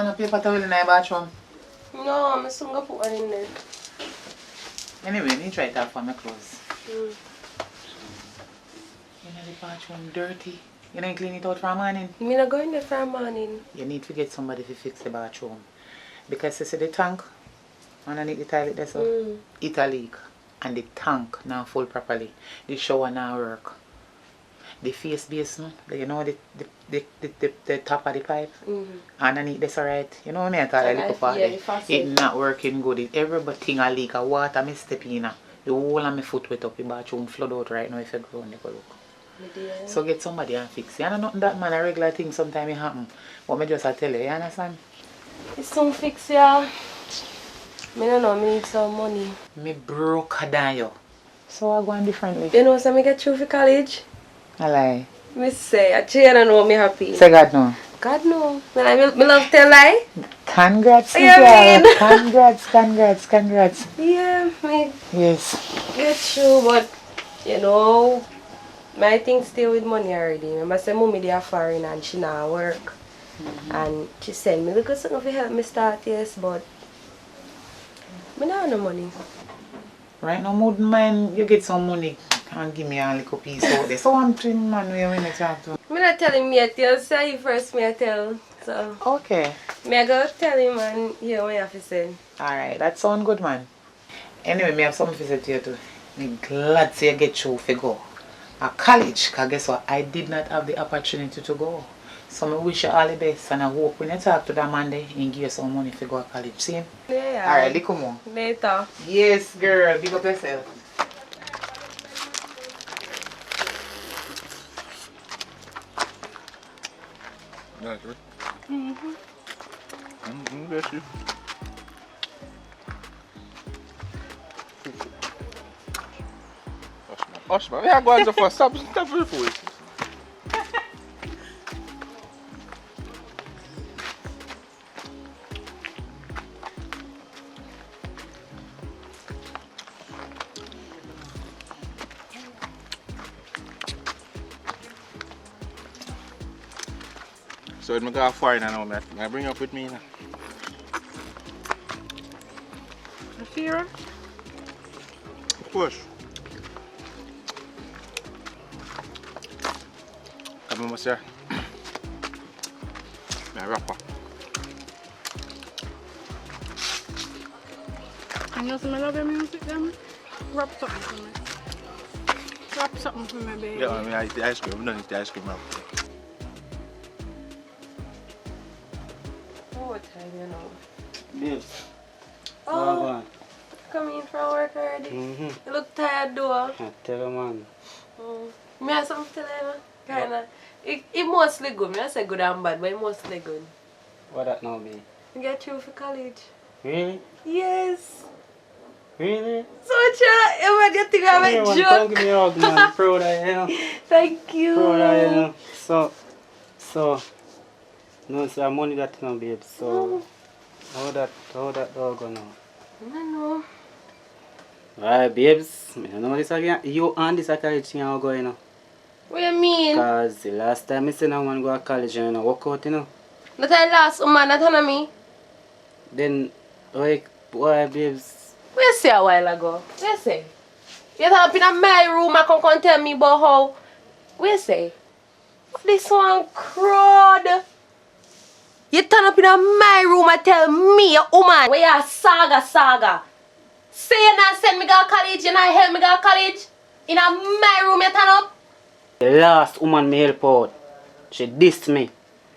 have no paper towel in the bathroom? No, I'm soon gonna put one in there. Anyway, let me try it out for my clothes. Mm. You know the bathroom dirty. You don't clean it out for a morning? Me not going there for a morning. You need to get somebody to fix the bathroom. Because you see the tank underneath the toilet there, so it a leak. And the tank not full properly. The shower not work. The face basin, you know the top of the pipe, underneath this alright. You know what I mean? I look up at it not working good. Everything a leak of water me step in. The whole of my foot wet up the bathroom flood out right now if you go and go look. So get somebody and fix it. I don't know that man a regular thing sometimes it happen. But me just I tell you understand? It's soon fix ya. Me don't know, me need some money. Me broke than you. So I go on differently. You know, so me get through for college. I lie. Me say, actually I don't know me happy. Say God no. God no. When I me love tell lie. Congrats, yeah, congrats. Yeah, me yes. Get through, but you know, my thing stay with money already. Remember say mommy they are foreign and she not work. And she send me look something to help me start yes, but me not have no money. Right now, wouldn't mind you get some money and give me a little piece out there. So I'm trim man when I talk to. I'm not telling me yet, you say you first me I tell. So okay. Me I go tell him and hear what you have to say. Alright, that sound good man. Anyway, me have something to say to you too. I'm glad to you get through to go. At college, because guess what? I did not have the opportunity to go. So I wish you all the best and I hope when you talk to that man there, he give you some money to go to college. See him? Yeah. Alright, little more. Later. Yes, girl. Big up yourself. That's right. Bless you. Osman, jag går alltså för substance för food. So I'm going foreign now, man. I bring up with me now. You fear? Of course. Come on, sir. My rapper. And you smell of your music then? Rap something for me. Rap something for me, baby. Yeah, I mean, I eat the ice cream. I don't eat the ice cream now. What time you know? Yes. Oh, coming from work already? You look tired though. I tell you, man. Me have something to tell you, kinda. It mostly good. Me I say good and bad, but it mostly good. What that now mean? You get through for college. Really? Yes. Really? So much, you think I'm a joke? Don't give me a hug, man. Proud of you, you know. Thank you. Proud of you, you know. So, no, it's money that you know, babe. So, how that dog go now? I know. Alright, babes. I know this again. You and this college thing are going, you know. What you mean? Because the last time I said I want to go to college and you know, work out, you know. That I lost woman, that on me. Then, like, why, babes? What you say a while ago? What you say? You turn up in my room and come tell me about how. What you say? This one crowd. You turn up in my room and tell me, a woman, where you saga. Say you not send me to college, you not help me to college. In my room you turn up. The last woman me help out, she dissed me.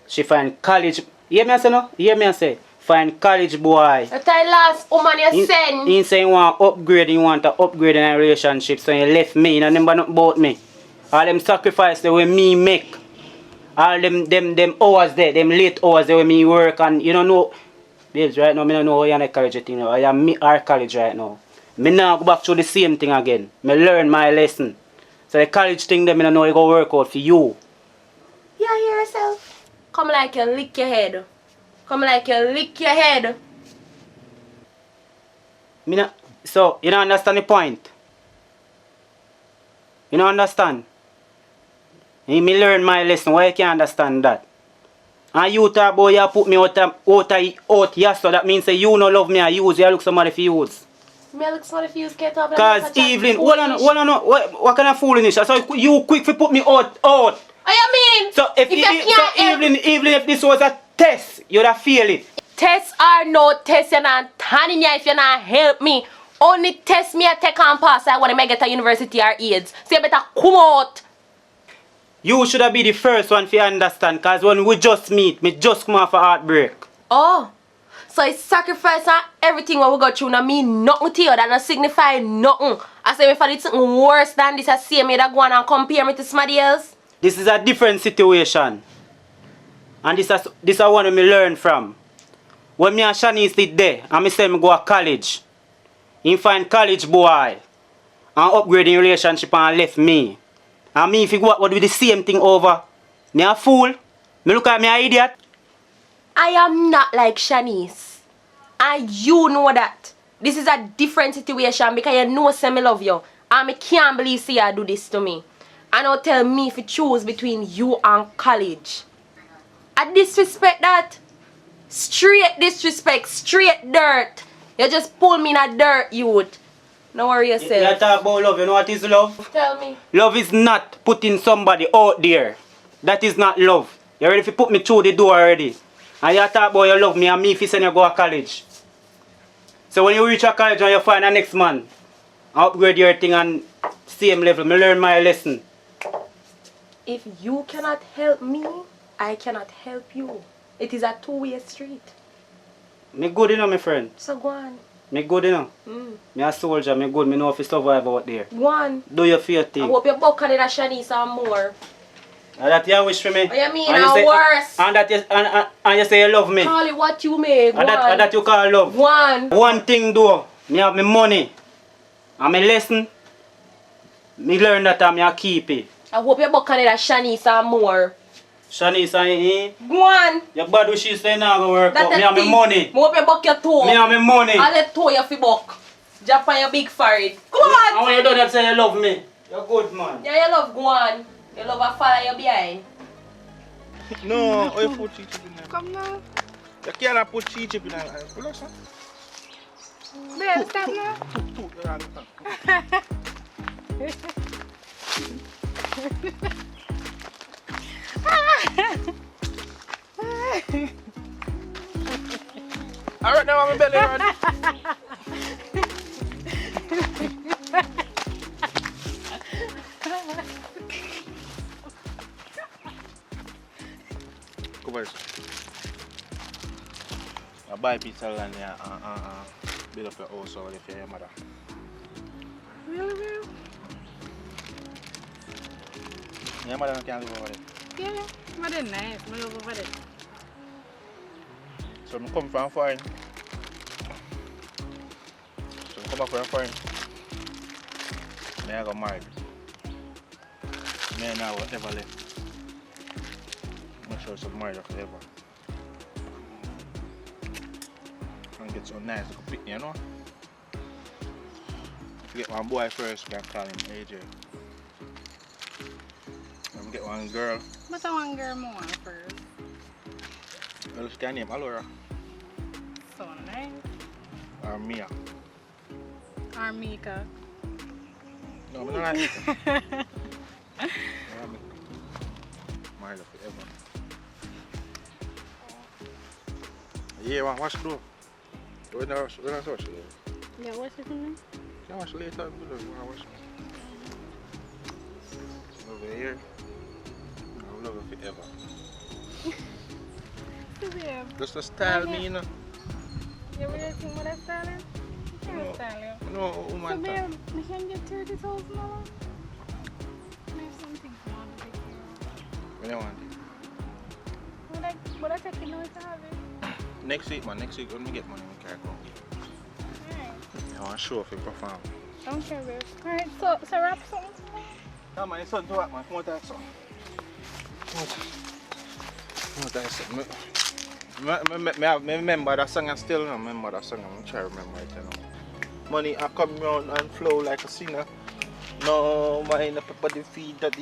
She find college. You hear me I say no? You hear me I say? Find college boy. That last woman you send. He say you want upgrade, you want to upgrade in a relationship, so you left me, you know remember nothing about me. All them sacrifice the way me make. All them hours there, them late hours the way me work and you don't know. Babes, right now I don't know how you're in the college thing now. I am me our college right now. Me now go back to the same thing again. Me learn my lesson. So the college thing them I don't know it go work out for you. You hear yourself? Come like you lick your head. Come like you lick your head. Me not, so you don't understand the point? You don't understand? Me learn my lesson, why you can't understand that? And you talk about you put me out yes, so that means say you no love me and use you look somebody for use. Me look somebody for use get up. Cause Evelyn, what kind of foolishness? So you quick to put me out. Oh, you mean? So if Evelyn, if this was a test, you'd have failed it. Test or no test, you're not handing you if you're not help me. Only test me I take and pass I want to get a university or AIDS. So you better come out. You should have been the first one to understand, cause when we just meet, me just come off a heartbreak. Oh. So it's sacrifice and everything what we got through not mean nothing to you. That don't signify nothing. I say if I did something worse than this, I see me that go on and compare me to somebody else. This is a different situation. And this is one me learn from. When me and Shanice did there, and me say me go to college. He find college boy and upgrade the relationship and left me. And me if you go out do the same thing over. Me a fool. Me look at me an idiot. I am not like Shanice. And you know that. This is a different situation because you know say me love you. And me can't believe say you do this to me. And now tell me if you choose between you and college. I disrespect that. Straight disrespect, straight dirt. You just pull me in a dirt, youth. Don't worry yourself. You talk about love, you know what is love? Tell me. Love is not putting somebody out there. That is not love. You ready to put me through the door already? And you talk about you love me and me if you send you go to college. So when you reach a college and you find the next man, upgrade your thing and same level, me learn my lesson. If you cannot help me, I cannot help you. It is a two-way street. Me good enough, my friend. So go on. Me good enough. Me a soldier, me good, me know if you survive out there. Go on. Do your fair thing. I hope you buck on it a Shanice and more. And that you wish for me. What you mean, and and worse. And you say you love me. Call it what you may. Go And that you call love. Go on. One thing though, me have my money. And my lesson, me learn that and me a keep it. I hope you buck on it a Shanice and more. Shanice and Go on. your bad what she say now go work That out. Me have my money. I hope you buck your toe. Me have my money. I'll let toe you fi buck. Jump on your big forehead. Come on. And when you done that say you love me. You're good man. Yeah, you love go on. You love a follow you behind. No, how you put cheese in there? Come now. You can't put cheese in there. Pull up, son. Babe, stop now. Toot your hand up. Alright, now I'm belly run. Come on. I buy pizza land here and build up your house over there for your mother. Really, really? Your mother can't live over there. Yeah, but they're nice. I love over there. So I come from foreign. So I come back from foreign. I got married. Me and I will ever left. I'm sure I'm married forever. And get so nice to pick me, you know? If you get one boy first, we can call him AJ. And get one girl. But I want girl more first. Well, she can name Alora So nice. or Mia. Or Mika. No, I don't like Mika. Married forever. Yeah, man, watch the door. When I watch it. Yeah, what's it for me? Can I watch later? I watch over here. I love it forever. Yeah. Just to style me, you know. You really think what I'm styling? You can't style you. No, So woman. babe, we can get $30,000. We have something for one to take care of. When you want it. But I take it now to have it. Next week, man. Next week when we get money, we can go get it. Alright. I want to show off your perform. Okay, babe. Alright, so wrap something for me. No, man, it's something to work, man. Come on, that's something. Come on, that's something. I remember that song and still don't remember that song. I'm trying to remember it, you know. Money I come round and flow like a singer. No, mine up body feed daddy.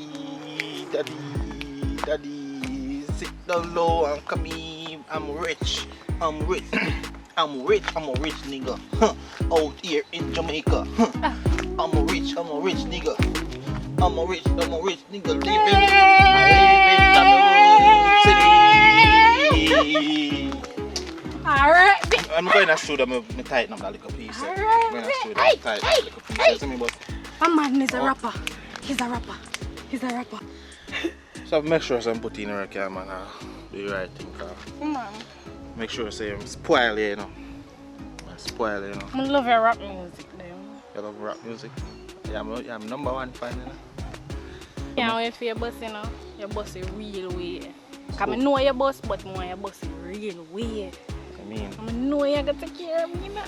sit down low and come in. I'm rich. I'm rich. I'm rich. I'm a rich nigga. Out here in Jamaica. I'm a rich nigga. I'm a rich nigga living in Jamaican City. Alright. I'm going to show them me tighten up that little piece. I'm going to show them tighten up that little piece. See me, but My man is a rapper. He's a rapper. He's a rapper. so make sure I'm putting in the camera and do the right thing. Man. Make sure I'm spoil you know. Spoil you know. I love your rap music though. You love rap music? Yeah, I'm number one fan, you know. Can't wait for your bus, you know. Your bus is real way. I know your bus, but more your bus is real way. I mean, I know you got to take care of me, you know.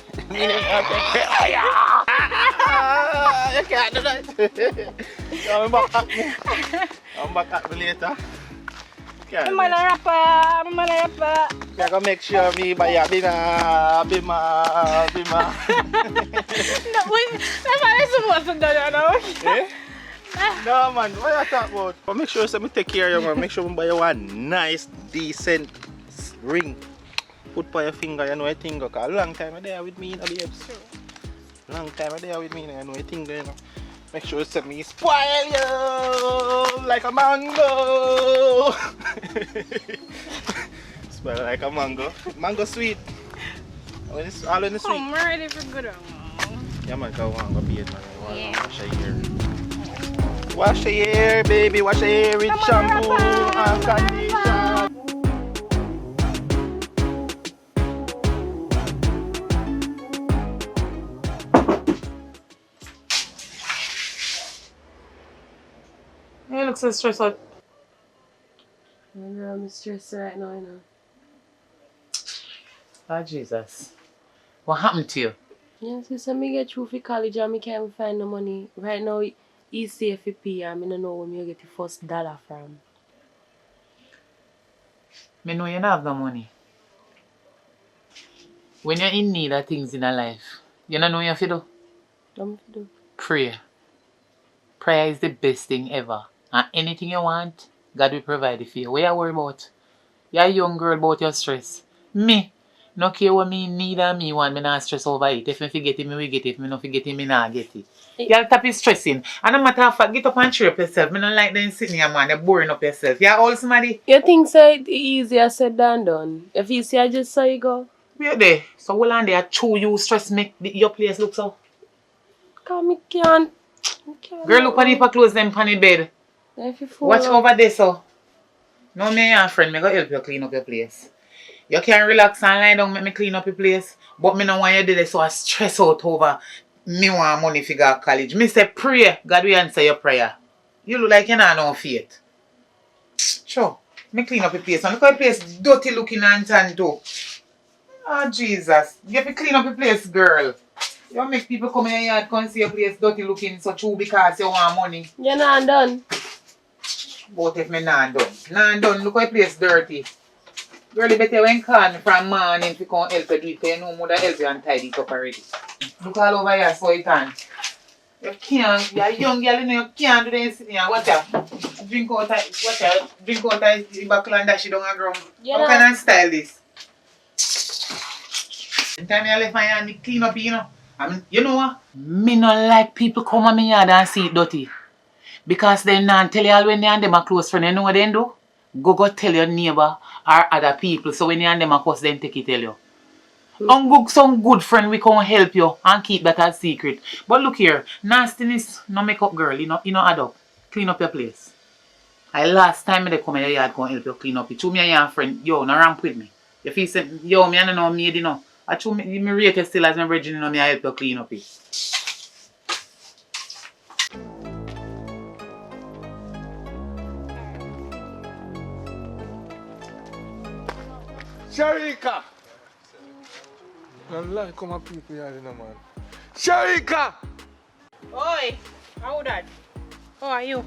You can't do that. I'm back at me. I'm back at me later. I'm a rapper. I gotta make sure me buy a bima. No, wait. That's why I'm supposed to do that now. Eh? No man, what you talking about? But make sure me take care of you man. Make sure me buy you one nice, decent ring. Put by your finger, you know a thing. Cause a long time you're there with me, you know, babes. Long time you're there with me, you know a thing, you know. Make sure you me spoil you like a mango. Spoil like a mango. Mango sweet. When it's all in the sweet. I'm ready for good one. Yeah man, cause I want to go bathe man. Yeah. Wash your hair. Wash your hair, baby. Wash your hair with shampoo and conditioner. You look so stressed out. I'm stressed right now, you know. Oh, Jesus. What happened to you? Yeah, since I get through for college and I can't find the money. Right now, he's safe for pay and I don't know where you get the first dollar from. Me know you don't have no money. When you're in need of things in your life, you don't know what you have to do? What to do? Prayer. Prayer is the best thing ever. And anything you want, God will provide it for you. What you worry about? You're a young girl about your stress. Me, no care what me need and me want, me not stress over it. If me forget it, me will get it. If me not forget it, me not get it. You'll stop stressing. And no matter how far, get up and cheer up yourself. Me don't like them sitting here, man. You're boring up yourself. You're all somebody. You think so it's easier said than done? If you see I just saw you go. Wait there. So hold on there. Chew you stress make your place look so. Cause me can't. Girl, look at the clothes them on the bed. Watch over there, so. No, me and friend, me go help you clean up your place. You can relax and lie down, make me clean up your place. But me no want you do this, so I stress out over me want money to go to college. Me say pray, God will answer your prayer. You look like you don't know faith. Sure. Me clean up your place. And look at your place dirty looking and tan too. Oh, Jesus. You have to clean up your place, girl. You make people come in your yard and see your place dirty looking so true because you want money. You're not done. But if me not done. Not done. Look at your place dirty. Girl, you better when call me from morning to come help you do it. You know more than help you and tidy it up already. Look all over here so it can. You can't, you're a young girl, you know, you can't do this sitting here. Watch out. Drink out the buckle and dash it down the ground. Yeah. How can I style this? The time I left my hand, me clean up, you know. I mean, you know what? Me not like people come on my yard and see it dirty. Because they not tell you all when they and them are close friends, you know what they do? Go tell your neighbor or other people. So when you and them are close, then take it tell you. Some good friend we can help you and keep that as secret. But look here, nastiness no make up girl, you know add up. Clean up your place. Last time they come in your yard go help you clean up it. To me and your friend, yo, no ramp with me. If you say, yo, me I don't know maid, you know. I told me rate you still as my virgin, you know, me I help you clean up it. Sharika! I like how my people are in man. Sharika! Oi, how that? How are you?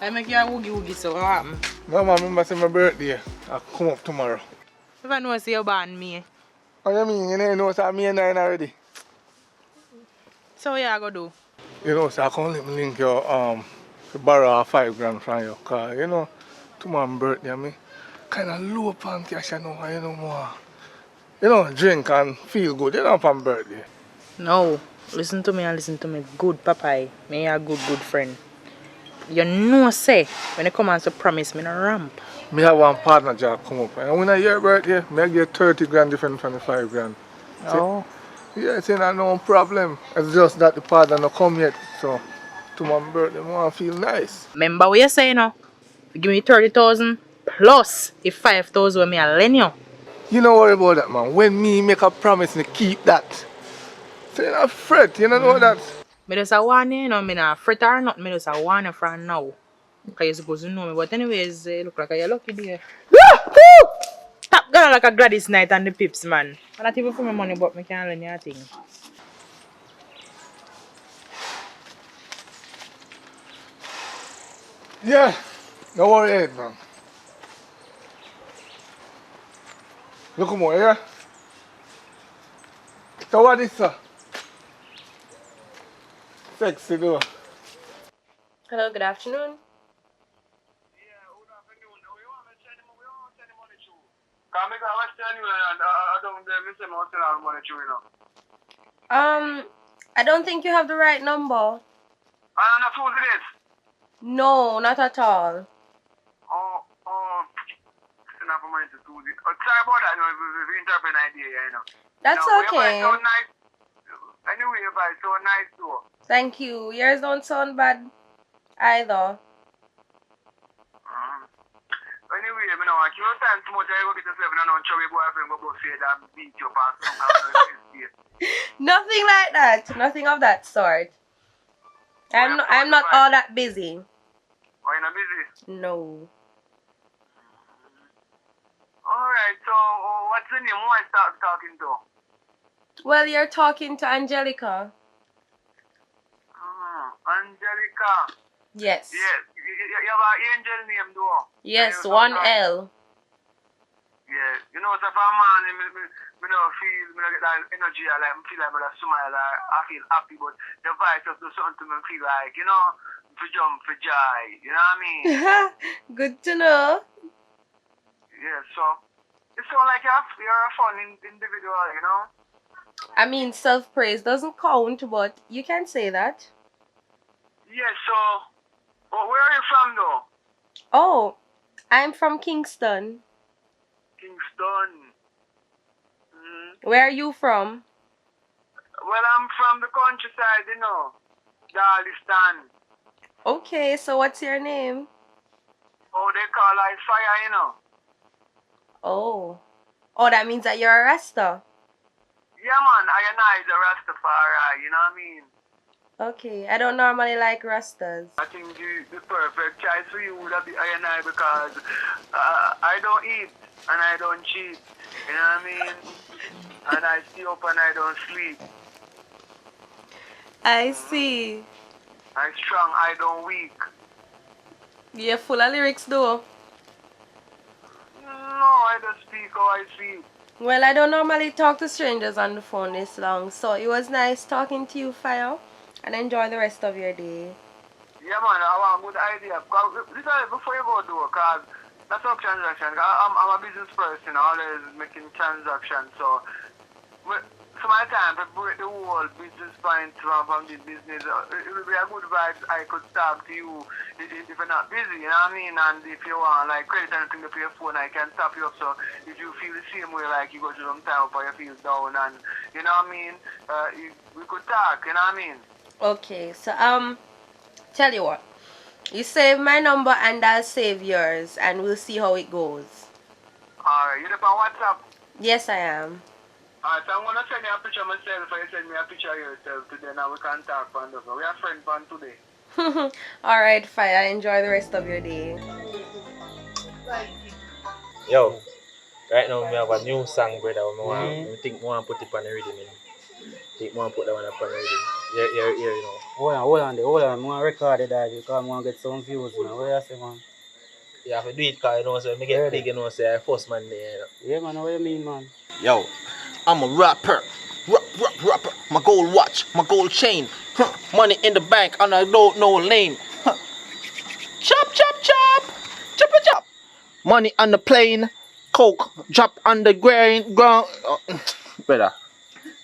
I make you a woogie so what happened? Mama, remember say my birthday. I'll come up tomorrow. If I know say you born me. What you mean? You know say me and I already. So what you gonna do? You know, so I can't let me link you to borrow 5 grand from you. Cause, you know, tomorrow's birthday, me kind of low upon cash, you know, more. You know, drink and feel good, you know, upon birthday. No, listen to me and listen to me good, Papa. Me a good friend. You know, say, when you come and say promise me no ramp. Me have one partner job come up. And when I hear birthday, me I get 30 grand different from the 5 grand. Oh. Yeah, it's not no problem. It's just that the partner not come yet. So, tomorrow's birthday, I want to feel nice. Remember what you say now? You give me 30,000 plus the 5,000 when me a lend you. You don't worry about that, man. When me make a promise, me keep that. So you're not fret, you don't know that. Me just a warn you, me not fret or nothing. Me just a warn you from now. Because you're supposed to know me. But anyways, look like you're lucky there. Stop going like a Gladys night and the pips, man. I'm not even for my money, but me can't lend you a thing. Yeah, don't worry, man. Look more, yeah? So what is that? Sexy, though. Hello, good afternoon. I don't think you have the right number. No, not at all. That's okay. Thank you. Yours don't sound bad either. Nothing like that. Nothing of that sort. I'm not all that busy. No. Alright, so what's the name? Who I start talking to? Well, you're talking to Angelica. Angelica. Yes. Yes. You have an angel name, though. Yes, 1L. Yeah. You know, so if I'm man, me don't feel, me don't get that energy, I feel like I smile, I feel happy, but the vibe just do something to me feel like, you know, for jump, for joy, you know what I mean? Good to know. Yeah, so, it sounds like you're a fun individual, you know? I mean, self-praise doesn't count, but you can say that. Yeah, so, but where are you from, though? Oh, I'm from Kingston. Kingston. Where are you from? Well, I'm from the countryside, you know. Darlistan. Okay, so what's your name? Oh, they call like fire, you know. Oh. Oh, that means that you're a Rasta. Yeah, man, I the Rastafari, you know what I mean? Okay, I don't normally like Rastas. I think the perfect choice for you would be I because I don't eat and I don't cheat, you know what I mean? And I stay up and I don't sleep. I see. I'm strong, I don't weak. You're full of lyrics though. No, I just speak how I feel. Well, I don't normally talk to strangers on the phone this long, so it was nice talking to you, Fire, and enjoy the rest of your day. Yeah, man, I want a good idea. Listen, before you go do, because that's not transaction. I'm a business person, always making transactions, so my time to break the whole business point from the business, it would be a good vibe I could talk to you if you're not busy, you know what I mean? And if you want like credit anything to your phone, I can tap you up, so if you feel the same way like you go through some time or you feel down and you know what I mean, we could talk, you know what I mean? Okay, so tell you what, you save my number and I'll save yours and we'll see how it goes. Alright, you're on WhatsApp? Yes, I am. Alright, so I'm gonna send you a picture of myself, or you send me a picture of yourself today, now we can talk on the phone. We are friends on today. Alright, Fire, enjoy the rest of your day. Yo, right now we have a new song, brother. I think I want to put it on the rhythm, you know. I think I want to put that one up on the rhythm. Yeah, you know. Hold on. I want to record it, dog, because I want to get some views, man. What you say, man? You have to do it because you know, so I get big, you know, say I first man there, you know. Yeah, man, what you mean, man? Yo, I'm a rapper. Rap. My gold watch, my gold chain. Huh. Money in the bank and I don't know lane. Huh. Chop. Chop. Money on the plane. Coke drop on the ground. Brother,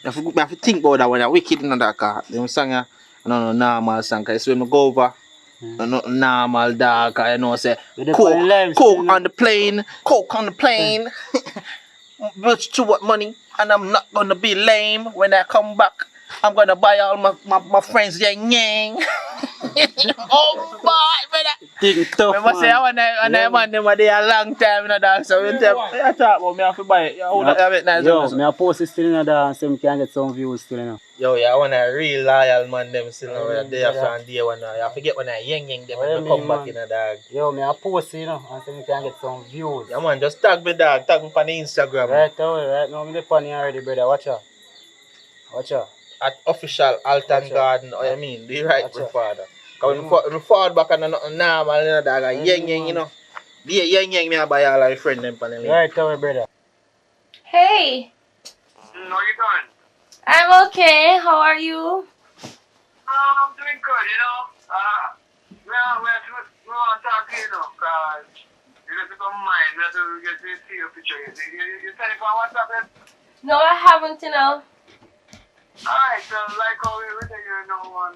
I have to think about that when I wicked in that car. Them song, no normal song. Cause when I go over, no normal dog. I know say Coke on the plane. Much too much money, and I'm not gonna be lame. When I come back, I'm gonna buy all my friends yang. Oh boy, brother. Think tough, Remember say man. I want them a day a long time, you know, dog. So we tell I talk about me have to buy it. Yo, have it nice. Yo, me a post it still in a dance so me can get some views still, you know. Yo, yeah, I want a real loyal man them still know day after and day one. I forget when I yang them when I come back in a dog. Yo, me a post it, you know, and so me can get some views. Yeah man, just tag me dog, tag me on the Instagram. Right now me dey on here already, brother. Watch out. At official Alton Garden, or I mean the right father. Cause when I fall back and nothing normal, you know, dog, and yang, you know. The yang me I buy all my friend them panel. Right away, brother. Hey, How you doing? I'm okay. How are you? I'm doing good, you know. We want to talk to you, know, because you have to come mind. We have to get to see your picture. You send it on WhatsApp, eh? No, I haven't, you know. Alright, so like how we were you know,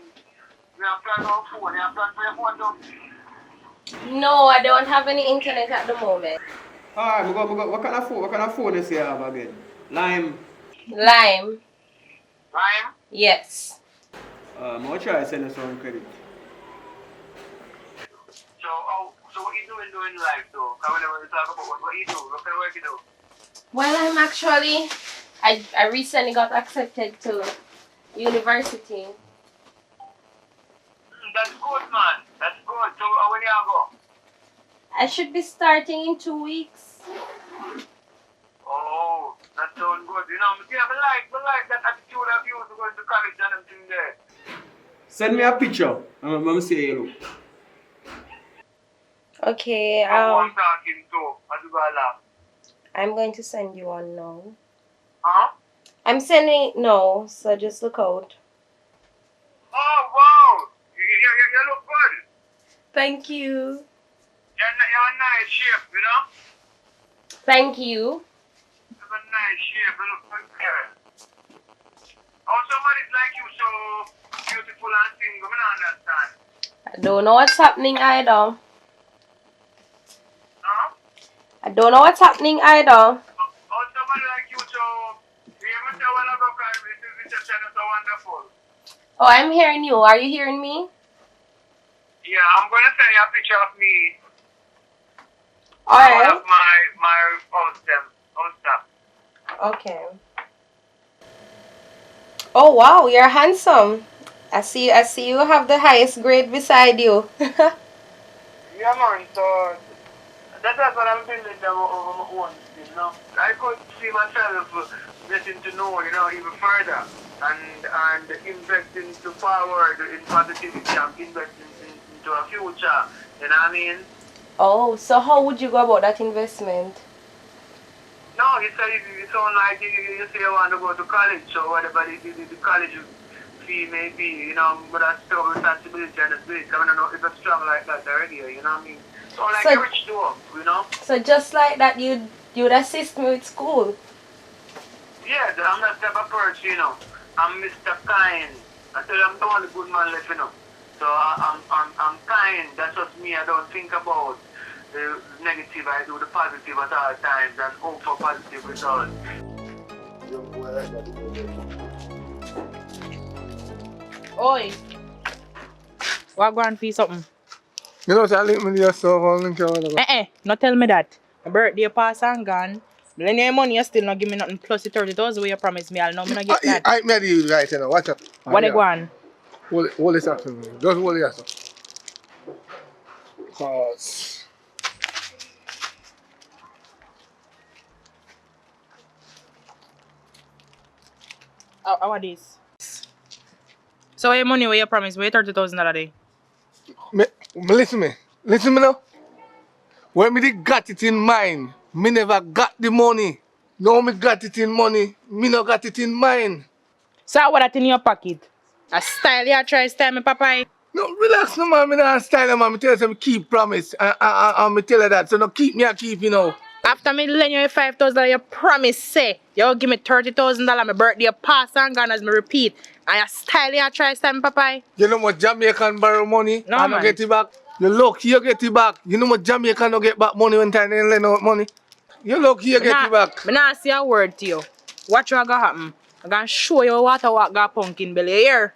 we have planned our phone. You have planned for your phone too? No, I don't have any internet at the moment. Alright, what kind of phone is you have again? Lime. Lime. Rhyme? Yes. I'll try to send you some credit. So what you doing life though? Because whenever we talk about what you do, what kind of work you do? Well, I recently got accepted to university. That's good, man. That's good. So when you go? I should be starting in 2 weeks. Oh, that sounds good. You know, I like that attitude of you to go to college and everything there. Send me a picture. I'm going to say hello. Okay, I'm talking to, as you go along. I'm going to send you one now. Huh? I'm sending it now, so just look out. Oh, wow. You look good. Thank you. You're a nice shape, you know? Thank you. You have a nice shape. You look good. How somebody's like you so beautiful and single? I don't understand. I don't know what's happening either. Huh? I don't know what's happening either. How somebody like you so... You must have one of our guys. This reception is so wonderful. Oh, I'm hearing you. Are you hearing me? Yeah, I'm going to send you a picture of me. Alright. Of my house stuff. Okay. Oh wow, you're handsome. I see you have the highest grade beside you. Yeah, man, so that's what I'm building over my own, you know. I could see myself getting to know, you know, even further and investing to forward in positivity and investing into a future, you know what I mean? Oh, so how would you go about that investment? No, you sound like you say you want to go to college, so whatever the college fee may be, you know, but that's still responsibility and it's big. I don't know if it's strong like that already, you know what I mean? So like a rich dog, you know? So just like that, you'd assist me with school? Yeah, I'm that type of person, you know. I'm Mr. Kind. I tell you, I'm the only good man left, you know. So I'm kind. That's just me. I don't think about the negative. I do the positive at all times and hope for positive results. Oi. What grand fee something? You know, I link me to yourself and link you whatever. Not tell me that. My birthday pass and gone. Lend you money, you still not give me nothing plus the 30,000 where you promised me. I'll know me not get that. I made you right, you know. Watch out. What they go on? Hold this up to me. Just hold it up. Because... How are this? So your money where you promised me, 30,000 that day. Listen me now. When me got it in mind, me never got the money. Now me got it in money, me no got it in mind. So what that in your pocket? A style you try style me, Papa? No, relax, no man. Me not style, man. Me tell you, say me keep promise. Me tell you that. So no keep me a keep, you know. After me lend you $5,000, you promise say you give me $30,000. My birthday pass and gone as me repeat. And your style you try style me, Papa? You know what Jamaican borrow money No, and man. no get it back. You lucky you get it back. You know what Jamaican no get back money when time they lend out money. You lucky you get it back. Me not say a word to you. Watch what gonna happen. I'm gonna show you what got pumpkin belly here.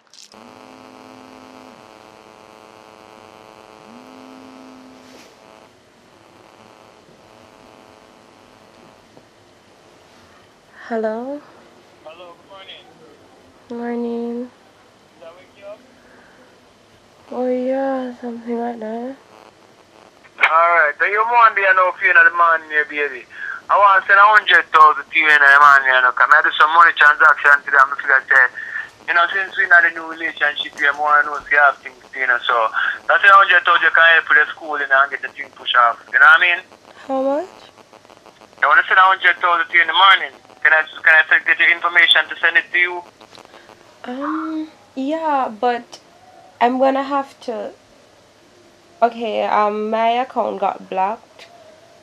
Hello? Hello, good morning. Morning. Did I wake you up? Oh yeah, something like that. Alright, so you want to know if you're the man here, baby. I want to send 100,000 to you and the man here, because I do some money transaction today. I'm figure that, you know, since we're not in a new relationship, we more know if you have things, you know, so that's 100,000 you can help with the school, you know, and get the thing pushed off. You know what I mean? How much? I want to send 100,000 to you in the morning. Can I get your information to send it to you? Yeah, but I'm gonna have to. Okay, my account got blocked.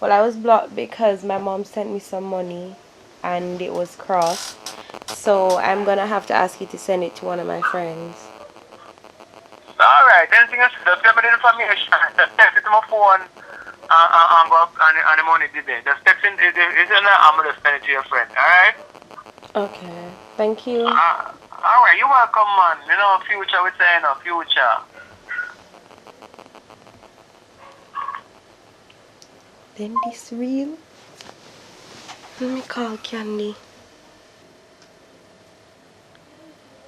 Well, I was blocked because my mom sent me some money and it was crossed. So I'm gonna have to ask you to send it to one of my friends. Alright, anything else? Just give me the information. Just text it to my phone and go up and the money did it. Just text it, it's in there, I'm going to send it to your friend. Alright? Okay, thank you. Alright, you're welcome, man. You know, future, we say, you know, future. Then this real? Let me call Candy.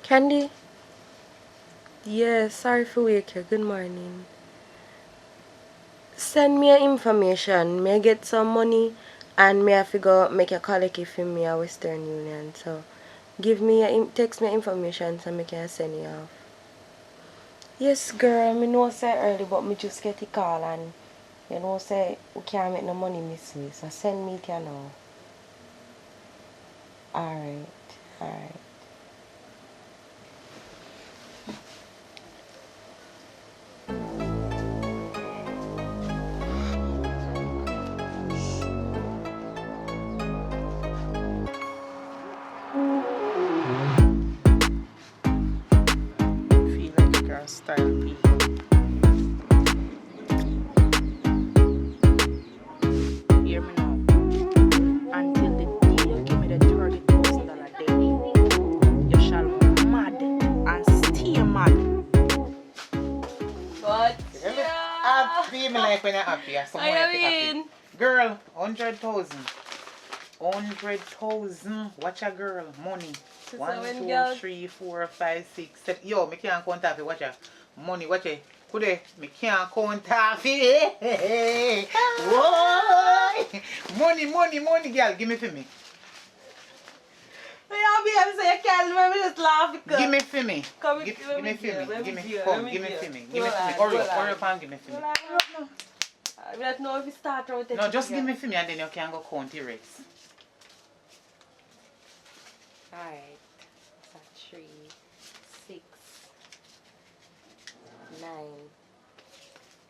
Candy? Yeah, sorry for wake you. Good morning. Send me your information. May I get some money and may I figure make a collect it for me at Western Union. So give me your text me information so I can send you off. Yes, girl, me know say early but me just get a call and you know say we can't make no money miss me. So send me it you now. Alright, alright. Feel like you can style people. Hear me now. Until the day you give me the $30,000 day, you shall be mad and stay mad. But Happy, me like when you're happy. Happy. Girl, 100,000. 100,000. Watch a girl. Money. 1, 2, 3, 4, 5, 6, 7. Yo, me can't count half it. Watch a money. Watch it. Could me can't count half it. Whoa. Money, girl. Give me for me. I'm say you can't let me just laugh because Give me for me. Come Give let me me for hear, me. let Give me me hear, come. let me Give me hear. for me. Go Give me for me. on, Hurry go up. on. Hurry up and give me for me. I don't know if you start out No, just give me for me and then you can go count the rest. Alright. So 3, 6, 9.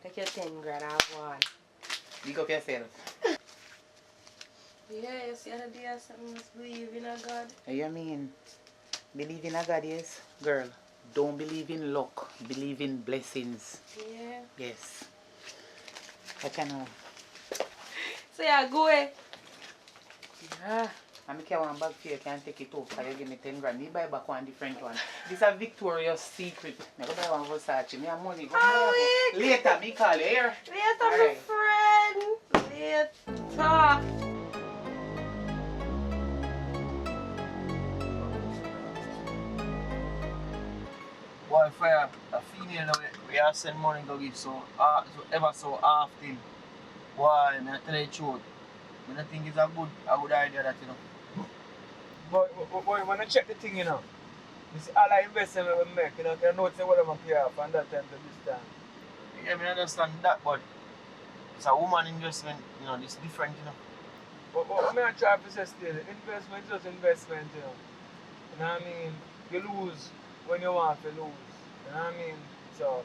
Take your 10 grand, I have one. Big up yourself. Yeah, you see the day something must believe in a God. You mean believe in a God, yes? Girl, don't believe in luck. Believe in blessings. Yeah. Yes. I can know. So yeah, go away. Yeah. I make one bag for you, can take it off. You give me 10 grand. Me buy back one different one. This is a Victoria's Secret. I go buy one Versace. Me have money. Go buy one. Later, me call you here. Later, All my right. friend. Later. Boy, for a female now, we are send money to give so ever so often. Boy, I tell you the truth. I don't think it's a good idea that, you know. Boy, when I check the thing, you know, you see all the investment we make, you know, you know, say what I'm pay off from that time to this time. Yeah, I understand that, but it's a woman investment, you know, it's different, you know. But I try to say still, investment is just investment, you know. You know what I mean? you lose when you want to lose. You know what I mean? So,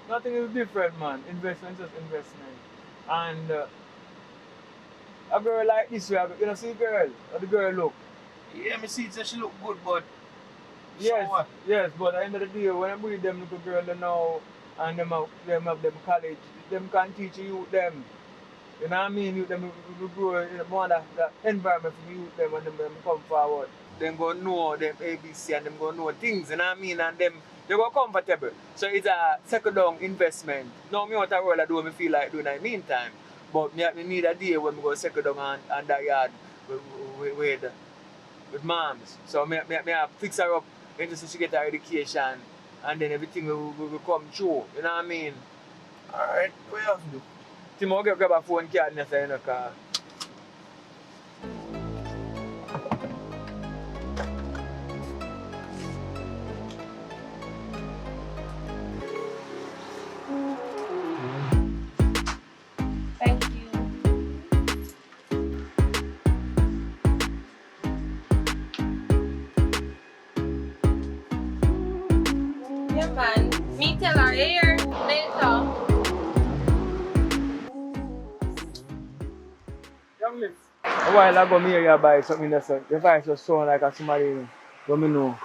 nothing is different, man. Investment is investment. And a girl like this, you know, see girl, how the girl look. Yeah, me see it, so she look good, but Yes, so what? yes, but at the end of the day, when I bring them little girl now and them have them college, them can teach you them. You know what I mean? You them will grow in more that environment for you them when them come forward. Them go know them ABC and them go know things, you know what I mean? And them they go comfortable. So it's a second down investment. Now me want a role I do me feel like doing in the meantime. But me need a day when we go second down and that yard with moms. So me have fix her up until she get her education and then everything will come true. You know what I mean? Alright, what you have to do? Tim, I'll grab a phone card and say in the car. Thank you. Yeah, man. Me tell her here later. Young miss. A while ago, me hear you buy something that's your voice just sound like a somebody what me know.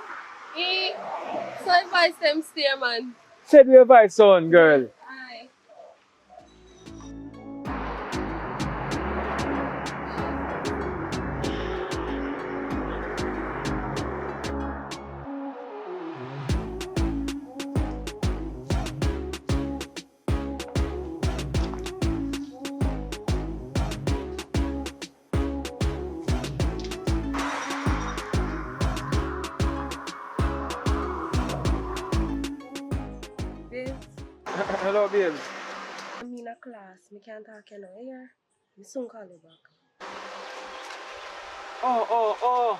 So advice them stay, man. Said your voice sound, girl. Aye. Hello, babe. I'm in a class. Me can't talk you now. Here. Me soon call you back. Oh.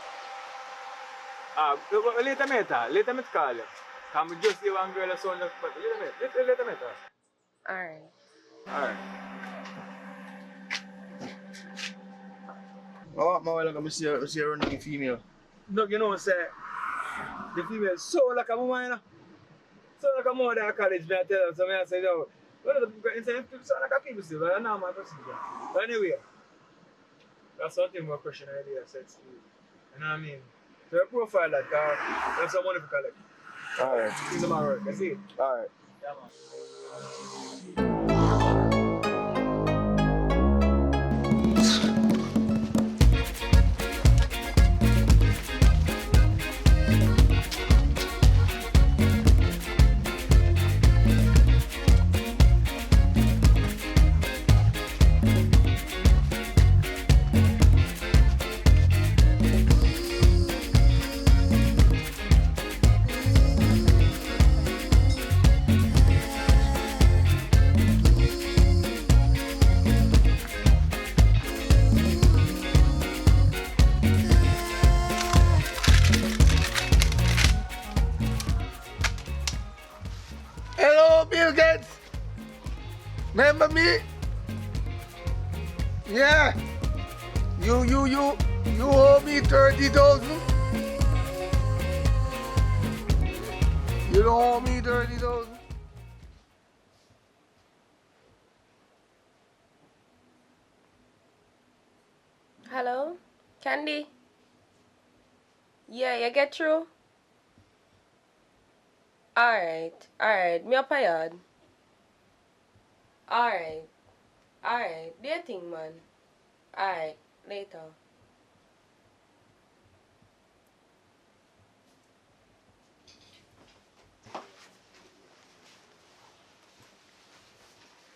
Later me call you. Come just see one girl sound just but later me. Alright. Alright. Oh, my while ago, I see her running the female. Look, you know, say, the female so like a woman, you know. So like a mother at college, me I tell her, so me I say, yo, what is the so like a people still, but I know my procedure. But anyway, that's something more question idea said to you. You know what I mean? So your profile like that's some money for collect. Alright. Things of my work, you see? Alright. Yeah, man. Hello, Bill Gates. Remember me? Yeah. You owe me 30,000. You don't owe me 30,000. Hello? Candy? Yeah, you get through? Alright. Me up a yard. Alright. Do your thing, man. Alright, later.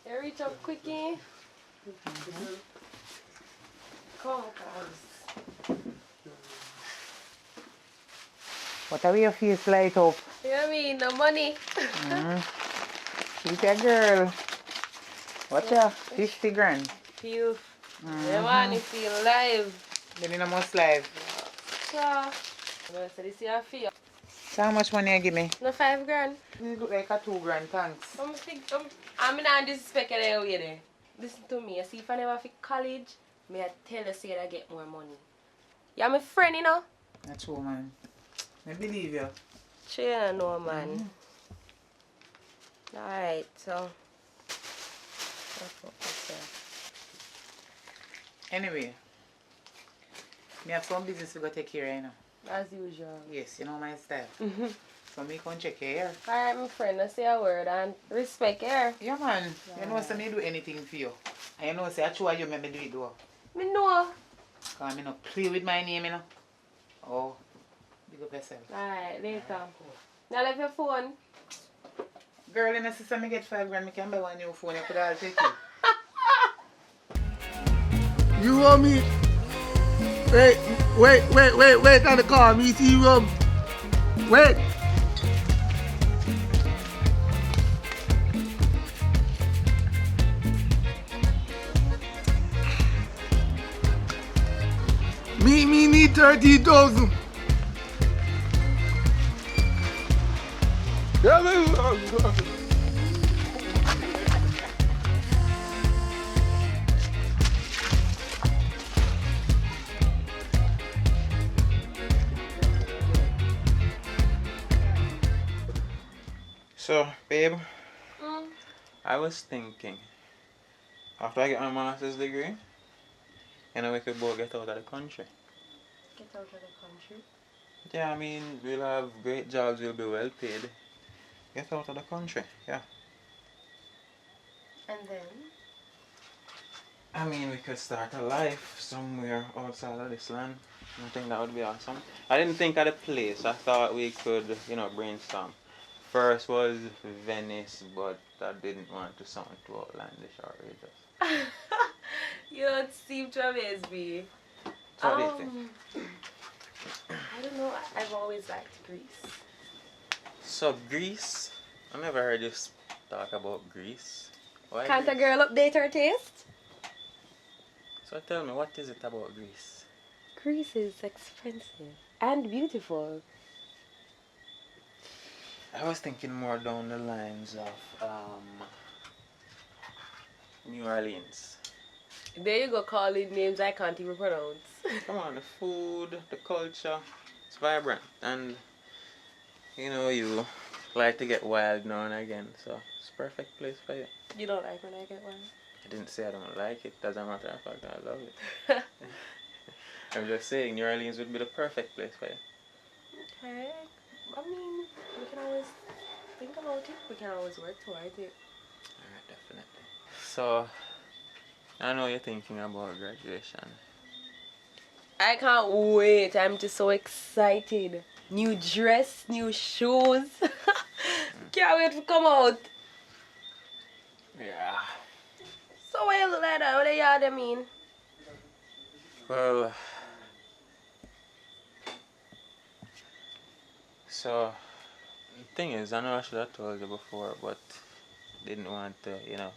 You reach up quickie? Come, guys. What are your face light up? You know what I mean? No money. She's a girl. What's your 50 grand? You want to feel live. Then you must live. So, I'm going to say this is your fee. So how much money you give me? No 5 grand. This look like a 2 grand, thanks. I'm not disrespecting you way there. Listen to me. You see, if I never fit college, may I tell you say I get more money. You're my friend, you know? That's true, man. I believe you. She don't know, man. Alright, so. Anyway, me have some business to go take care of, you know. As usual. Yes, you know my style. So me come check your hair. Alright, my friend, I say a word and respect her. Yeah, man. You know, say me do anything for you. And you know, say I try you make me do it, though. Me know. Because I not play with my name, you know. Oh, big up yourself. Alright, later. Now leave your phone. Girl, in the system, me get 5 grand, me can buy one new phone. You could all take it. You want me? Wait on the car. Me see you. Wait. Me need 30,000. Yeah, man. So, babe, I was thinking, after I get my master's degree, you know, we could both get out of the country. Get out of the country? Yeah, I mean, we'll have great jobs, we'll be well paid. Get out of the country, yeah. And then? I mean, we could start a life somewhere outside of this land. I think that would be awesome. I didn't think of the place. I thought we could, you know, brainstorm. First was Venice, but I didn't want to sound too outlandish or outrageous. You don't seem to amaze me. So what do you think? I don't know. I've always liked Greece. So Greece? I never heard you talk about Greece. Why Can't Greece? a girl update her taste? So tell me, what is it about Greece? Greece is expensive and beautiful. I was thinking more down the lines of New Orleans. There you go, calling names I can't even pronounce. Come on, the food, the culture, it's vibrant, and you know you like to get wild now and again, so it's a perfect place for you. You don't like when I get one? I didn't say I don't like it, as a matter of fact, I love it. I'm just saying New Orleans would be the perfect place for you. Okay. I mean, we can always think about it. We can always work towards it. Alright, definitely. So, I know you're thinking about graduation. I can't wait. I'm just so excited. New dress, new shoes. Can't wait to come out. Yeah. So why you look like that? What do you mean? Well, so the thing is, I know I should have told you before, but didn't want to, you know,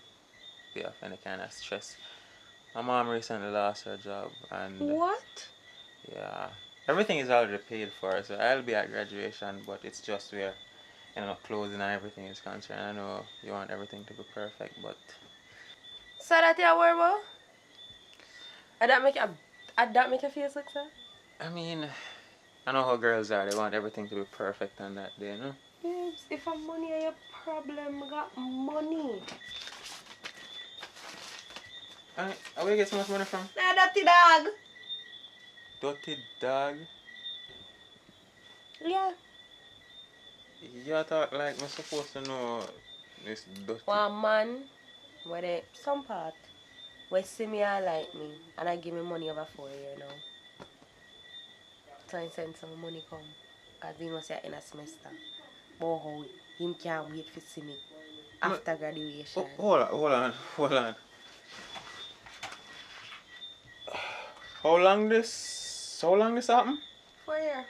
be off any kind of stress. My mom recently lost her job, and What? yeah, everything is already paid for, so I'll be at graduation, but it's just where, you know, clothing and everything is concerned. I know you want everything to be perfect, but So that you worry about? Did that make you feel success? I mean, I know how girls are. They want everything to be perfect on that day, you know? Babes, if I'm money is your problem, I got money. Alright, where you get so much money from? Nah, dirty dog. Dirty dog? Yeah. You talk like I'm supposed to know this dirty. One man, where they, some part, where see me and like me, and I give me money over 4 years now. So I send some money come, because he was in a semester. But how him can't wait to see me after graduation. Hold on. How long this happen? 4 years.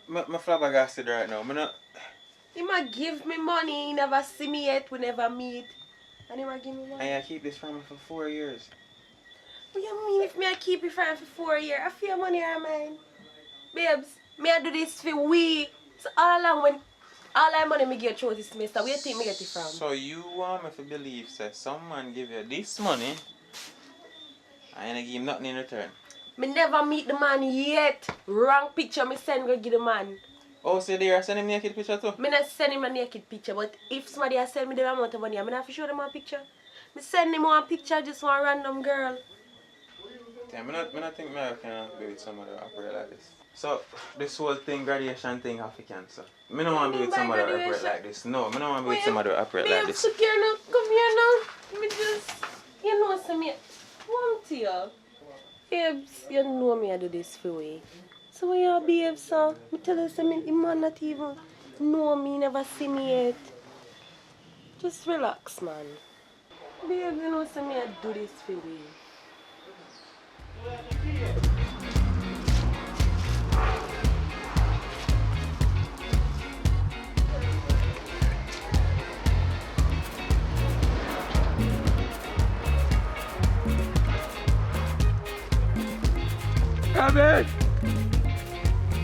My flabbergasted right now. He might give me money, he never see me yet, we never meet. And he might give me money. And I keep this from me for 4 years. What you mean if me I keep it from for 4 years? I feel money are mine. Babes, me I do this for we. So all along when All that money me get through this semester, where you think me get it from? So you want me to believe, say, some man give you this money and I give him nothing in return? Me never meet the man yet. Wrong picture me send go give the man. Oh, so they are sending me a naked picture too? Me not send him a naked picture, but if somebody has send me the amount of money, I'm not have to show them a picture. Me send him one picture, just one random girl. Yeah, I not think I can be with somebody who operate like this. So, this whole thing, graduation thing, have to cancel. I don't want to be with somebody who operate like this. No, I don't want to be with somebody who operate like this. Come here now. Me just, you know, some me want to you. Babes, you know me I do this for you. So when you behave, so, me tell you something, the man not even know me, never see me yet. Just relax, man. Babe, you know, so me I do this for you. Come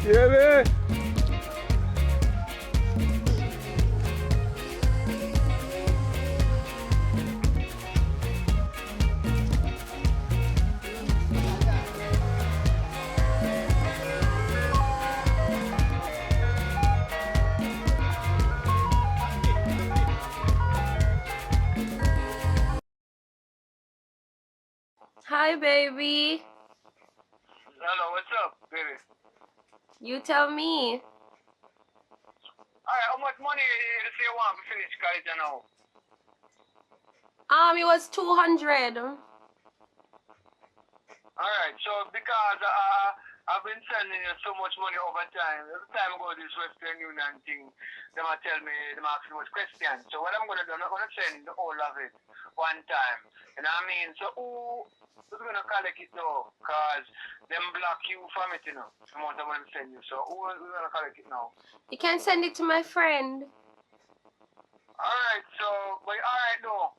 here, me. Hi, baby. Hello, what's up, baby? You tell me. Alright, how much money you say you want to finish college now? It was 200. Alright, so because I've been sending you so much money over time, every time I go to this Western Union thing, they might tell me, they might ask me what questions. So what I'm going to do, I'm not going to send all of it one time. You know what I mean? So who's going to collect it now? Because them block you from it, you know, the amount I'm going to send you. So who's going to collect it now? You can send it to my friend. Alright, so, but alright though.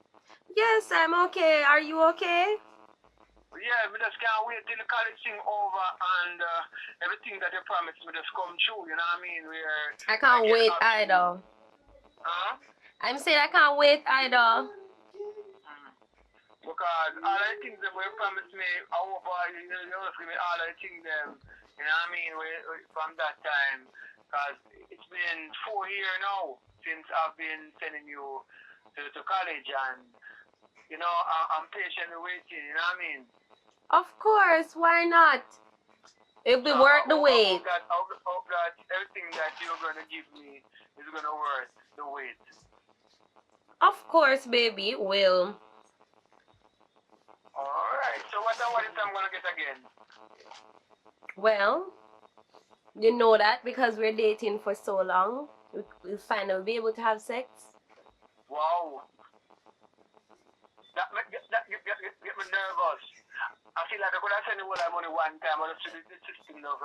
Yes, I'm okay. Are you okay? Yeah, we just can't wait till the college thing over and everything that you promised me just come true, you know what I mean? I can't wait either. Huh? I'm saying I can't wait either. Because all the things that you promised me, I hope you give me all the things them, you know what I mean, from that time. Because it's been 4 years now since I've been sending you to college and, you know, I'm patiently waiting, you know what I mean? Of course, why not? It'll be worth the wait. I hope that everything that you're going to give me is going to worth the wait. Of course, baby, it will. Alright, so what is I'm going to get again? Well, you know that because we're dating for so long, we'll finally be able to have sex. Wow. That get me nervous. I feel like I could have sent you all that money one time, but the system of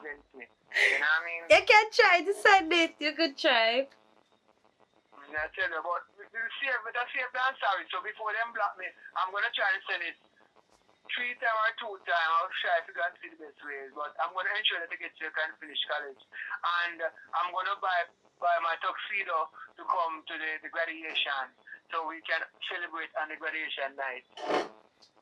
against me. You know what I mean? You can try to send it. You could try. I tell you, but I'm sorry. So before them block me, I'm gonna try to send it 3 times or 2 times. I'll try to go and see the best ways, but I'm gonna ensure that I get to can finish college, and I'm gonna buy my tuxedo to come to the graduation, so we can celebrate on the graduation night.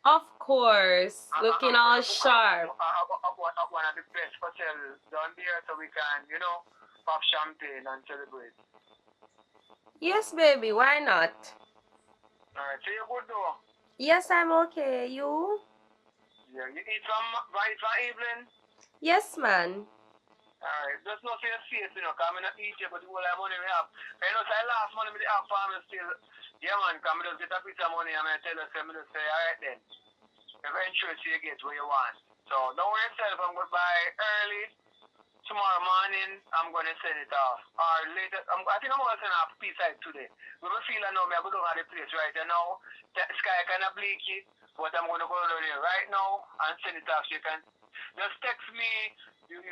Of course, looking all sharp. One of the best hotels down there, so we can, you know, pop champagne and celebrate. Yes, baby, why not? Alright, so you're good though? Yes, I'm okay. You? Yeah, you eat from evening? Yes, man. Alright, just not say you're safe, you know, because I'm not eat you, but the whole lot of money we have. You know, so I last money we have for me still. Yeah, man, because I just get a piece of money and I tell you, so I just say, alright then. Eventually, you get what you want. So, don't worry yourself, I'm going to buy early. Tomorrow morning, I'm going to send it off. Or later, I think I'm going to send off P-side today. We will feel I know me, I go down at the place right now. The sky kind of bleaky, but I'm going to go down there right now and send it off. So you can just text me your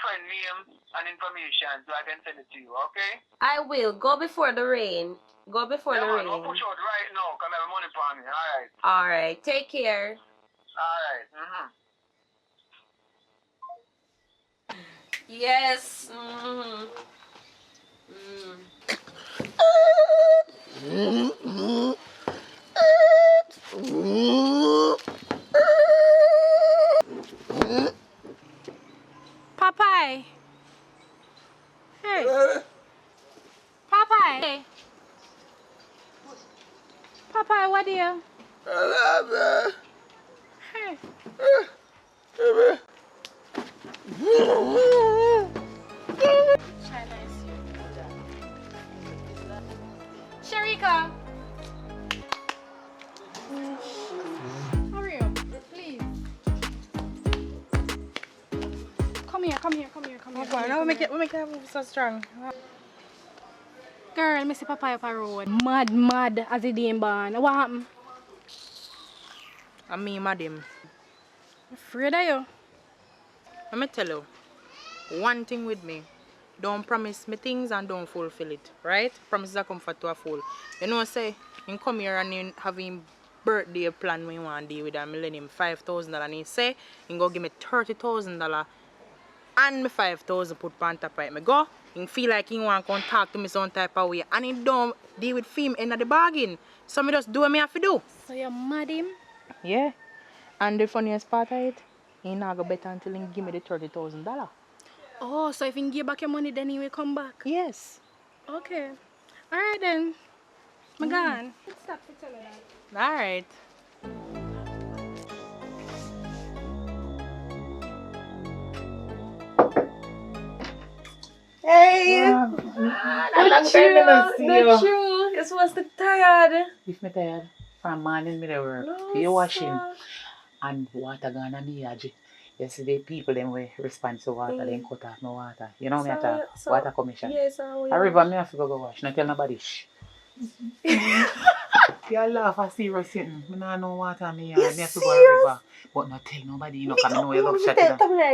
friend name and information so I can send it to you, okay? I will. Go before the rain. Go before the rain. I'll push out right now because I have money for me, alright? Alright, take care. Alright, Yes. Popeye. Hey. Popeye. Hey. Popeye, what do you? Hey. Sharika. Hurry up, please. Come here. Now we make it move so strong. Girl, me see Popeye up a road. Mad as he didn't born. What happened? And me, madam. Afraid of you? Let me tell you, one thing with me, don't promise me things and don't fulfill it, right? Promises are comfort to a fool. You know, say, he come here and he have him birthday plan when you want to deal with and I lend him $5,000 and he say, he go give me $30,000 and me 5,000 put on top of it. Me go, he feel like he want to come talk to me some type of way and he don't deal with fame end of the bargain. So me just do what me have to do. So you mad him? Yeah. And the funniest part of it, he not go better until he give me the $30,000. Oh, so if he give back your money, then he will come back? Yes. Okay. Alright then. I'm gone. Stop to tell me that. Alright. Hey! The True. You're supposed to be tired. If me tired, from morning me dey work. No, You washing sir. and water gonna me yaji. Yesterday people them were respond to water, then cut off my water. You know me So, attack so- water commission. Yes, I A will. river me have to go wash. Not tell nobody shh. You laugh at serious thing. Me nah know water me yard. Me have to go a river. But not tell nobody, you know, cause me know you love chat.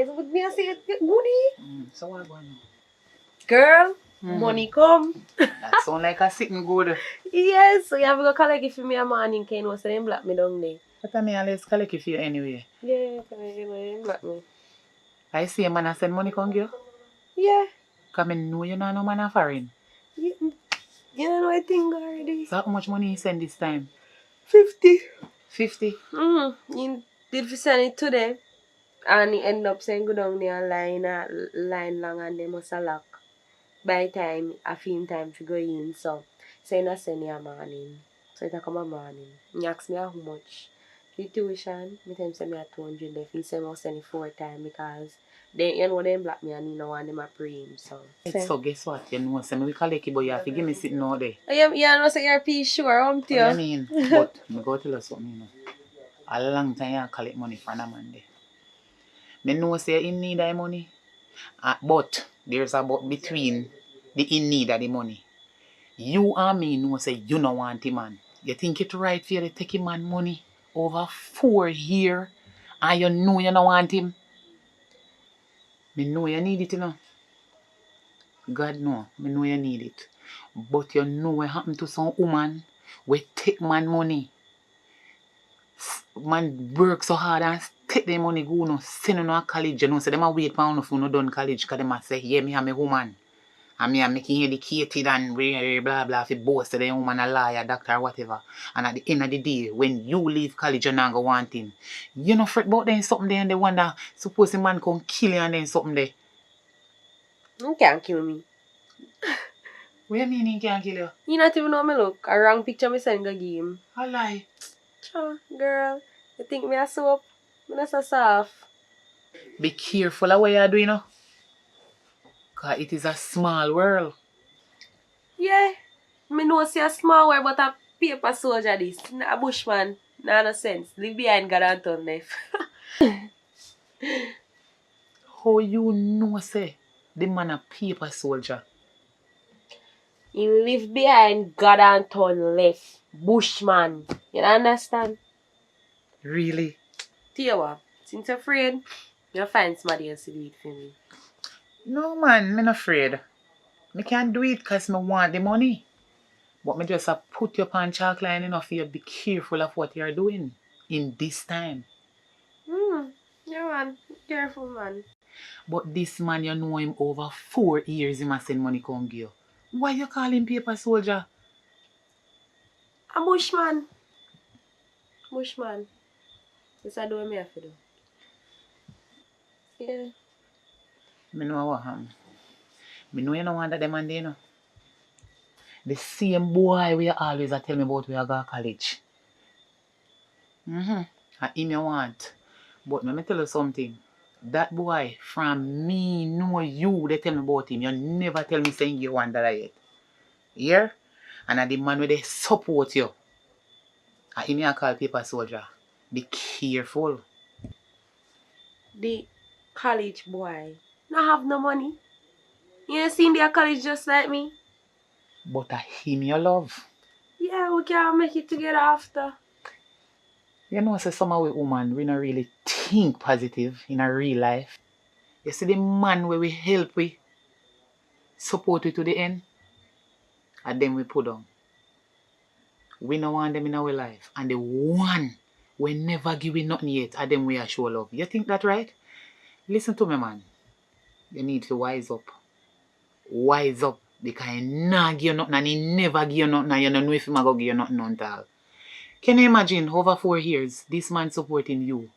Would me say it goodie? So what going on? Girl, money come. That sound like a sitting good. Yes, so you have to go collect it for me a morning, can you? So them black me down there. But I mean, let's collect it for you anyway. Yeah, them black me. I see a man a send money come give you. Yeah. Cause me know you know no man a foreign. You don't know I think already. So how much money he send this time? 50. 50? He did for send it today. And he end up saying go down there line long and they must lock. By time, I feel time to go in. So I send you a morning. So it come a morning. He asked me how much. The tuition, me tell him say me at 200 left. He said I'll send it 4 times because they, you know, them black me and you know want them a pray him. So guess what? You know, say me we collect it, but you have to give me sitting out there. Yeah, no, say you're pretty sure, aren't you? What I mean? But me go tell you something, you know. A long time you collect money from a man there. Me know say you in need of money. But there's a but between the in need of the money. You and me know say you don't want him, man. You think it's right for you to take him man money over 4 years and you know you don't want him? Me know you need it, you know. God know, me know you need it. But you know what happened to some woman we take man money. Man work so hard and take their money go no send you to college, you know, so them a wait for you if you no done college because them a say, yeah, me am a woman. And me am making educated and blah blah if boast to the woman a lawyer, doctor, whatever. And at the end of the day, when you leave college, you're not going to want him. You know, fret about then something there and they wonder, suppose the man come kill you and then something there. He can't kill me. What do you mean he can't kill you? You not even know me look. A wrong picture me send go give him. A lie. Sure, girl. You think me a soap? Me not so soft. Be careful of what you do, you know. Because it is a small world. Yeah. Me know see a small world but a paper soldier this. Not a bushman. Nah, no sense. Live behind God and turn left. How you know, say, the man a paper soldier? He live behind God and turn left. Bushman. You understand? Really? Tell you what, since you're afraid, you'll find somebody else to do it for me. No, man, I'm not afraid. I can't do it because I want the money. But I just put your pan chalk line enough for you to be careful of what you're doing in this time. Yeah, man. Careful, man. But this man, you know him over 4 years, he must send money come give you. Why you call him paper soldier? A bushman. Bushman. This I do what me have to do. Yeah. Me know what happened. Me know you don't want that them and they know. The same boy we always a tell me about we a go to college. And him you want. But let me tell you something. That boy from me know you they tell me about him. You never tell me saying you want that yet. Here? And I the man where they support you. And him you call paper soldier. Be careful. The college boy. Not have no money. You ain't seen their college just like me. But I him you love. Yeah, we can make it together after. You know, say some of we woman, we don't really think positive in a real life. You see the man where we help we, support we to the end, and then we put down. We don't want them in our life. And the one we never give we nothing yet, and them we are show love. You think that right? Listen to me, man. You need to wise up. Wise up. Because he not give you nothing and he never give you nothing and you don't know if he go give you nothing at all. Can you imagine over 4 years this man supporting you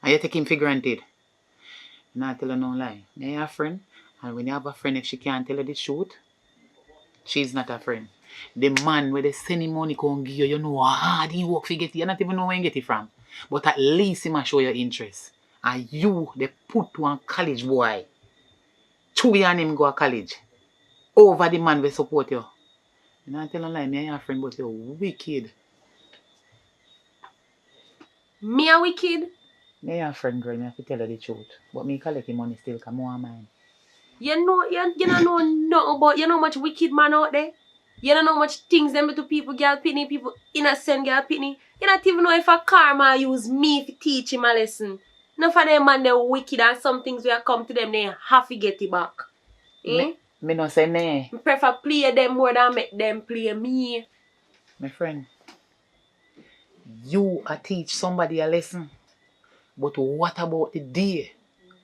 and you take him for granted? Not tell you no lie. You have a friend, and when you have a friend, if she can't tell you the truth, she's not a friend. The man where they send him money come give you, you know how hard he work to get it. You not even know where you get it from. But at least he must show your interest. And you, they put one college boy. 2 years and him go to college. Over the man will support you. You not tell you lie, me and your friend, but you're wicked. Me a wicked? Me and friend girl, me have to tell you the truth. But me collect the money still come on mine. You know, you don't know nothing about, you know how much wicked man out there? You don't know how much things them to people, girl pitney, people innocent girl pitney. You don't even know if a karma use me to teach him a lesson. None of them man they wicked and some things will come to them, they have to get it back. Eh? Me no say nay. I prefer play them more than make them play me. My friend, you a teach somebody a lesson. But what about the day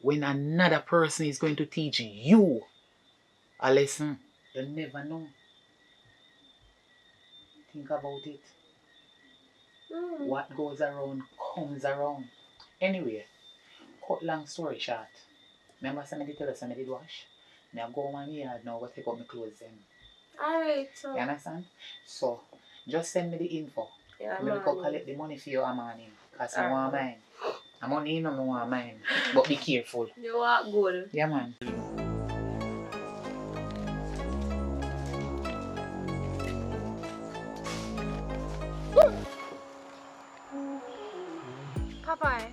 when another person is going to teach you a lesson? You never know. Think about it. What goes around comes around. Anyway, cut long story short. Remember somebody tell us I did wash? I go on my yard now, go take out my clothes then. Alright, You understand? So, just send me the info. Yeah, I'm going to go collect the money for you a morning. Because I want mine. I'm only in on want mine. But be careful. You walk good. Yeah, man. Popeye,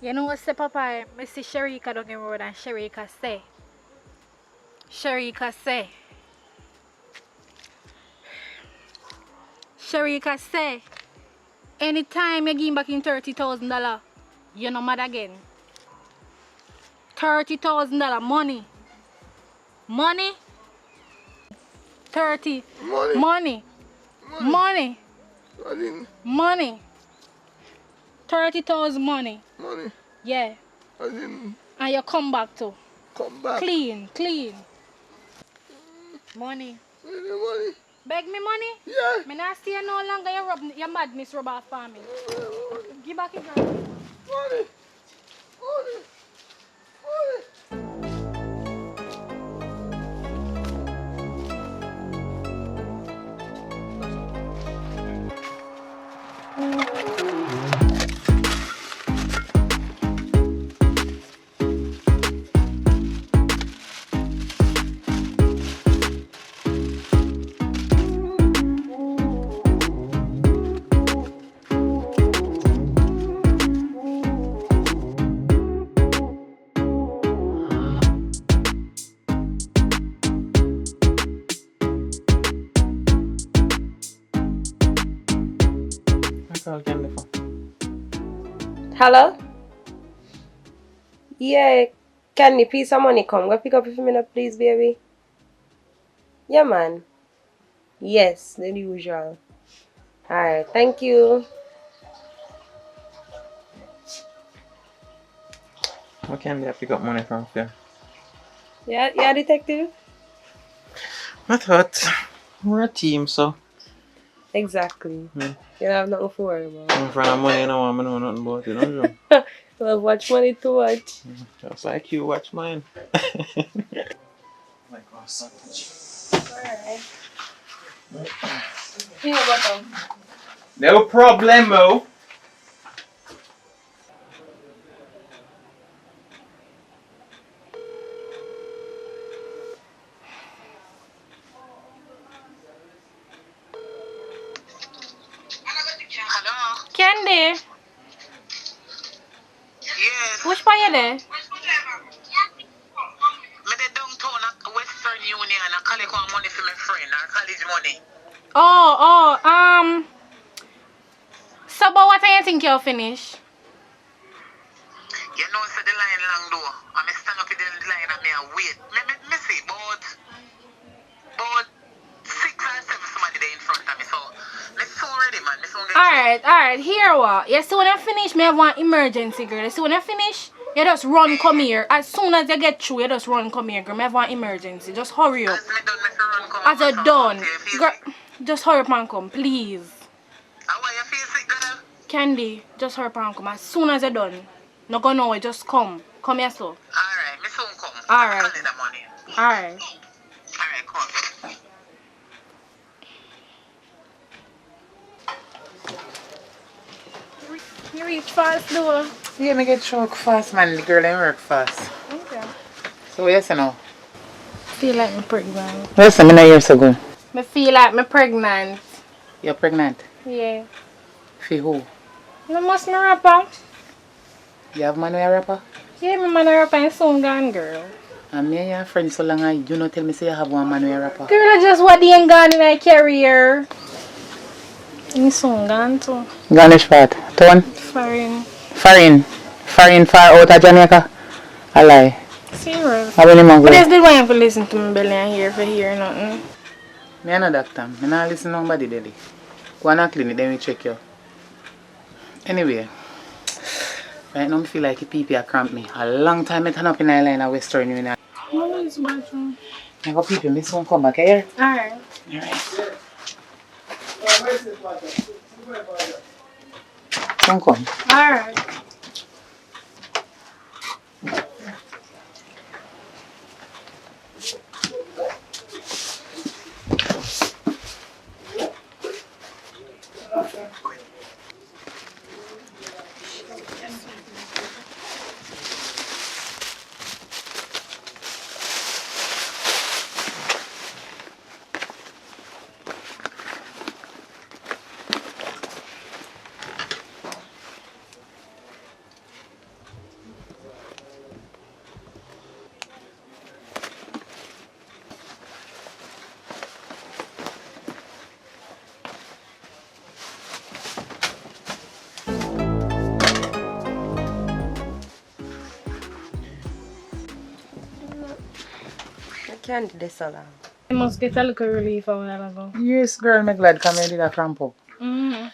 you know what say Popeye? I see Sharika down the road and Sharika say. Sharika say, anytime you give back in $30,000, you're not mad again. $30,000 money. Money? 30. Money. Money. I didn't. Money. 30,000 money. Money. Yeah. I didn't. And you come back too. Come back. Clean. Money. Money. Beg me money? Yeah. Me not stay no longer. Your madness rub off for me. Give back your girl. Money. Hello? Yeah, can you please some money come? Go pick up a few minutes, please, baby. Yeah, man. Yes, the usual. Alright, thank you. Where can I pick up money from here? Yeah, detective? I thought we're a team, so Exactly. Hmm. You don't have nothing to worry about. I'm from money, you know, I know nothing about it, don't you? Well, watch money to watch. Just like you watch mine. Like our son. Alright. Here, bottom. No problemo. Hello? Candy, Yes. which part you there? Me dey downtown at Western Union and collect one money for my friend, our college money. So but what do you think you'll finish? You know, say the line long though. I me stand up in the line and me a wait. Me see about 6 or 7 somebody there in front of me. So, me soon ready, man. Me soon get Alright, here what? You see when I finish, me have one emergency, girl. You see when I finish, you just run come here. As soon as you get through, you just run come here, girl. Me have one emergency. Just hurry up. As me done, me fi run come As you're from done. out here. Feel Girl, sick? just hurry up and come, please. How are you feel sick, girl? Candy, just hurry up and come. As soon as you're done. No go nowhere, just come. Come here, so. Alright, me soon come. Alright. Collect the money. Alright. Alright, come. You reach fast, though. Yeah, me get work fast, man. The girl ain't work fast. Okay. So what you say now? Feel like I'm pregnant. What you say me 9 years ago? Me feel like I'm pregnant. You're pregnant? Yeah. For who? You must be a rapper. You have man with a rapper? Yeah, my man a rapper and soon gone, girl. And me and your friend so long and you don't tell me say you have one man with a rapper. Girl, I just what they ain't gone in my career. And soon gone too. Garnish part? Town? Foreign. Foreign? Foreign far out of Jamaica? I lie. Serious. How many months? But that's the way I have to listen to me belly and hear for hear nothing. Me no doctor. Me not listen to nobody belly. Go on a clinic, then we check you. Anyway. Right now I feel like the pee a cramp me. A long time I turn up in the line of Western Union. Oh, it's bathroom. I go pee, me soon come back here. Alright. Alright. Soon come. Alright. I can't do this so long. I must get a little relief a while ago. Yes, girl, me glad come did a cramp up. Mm-hmm.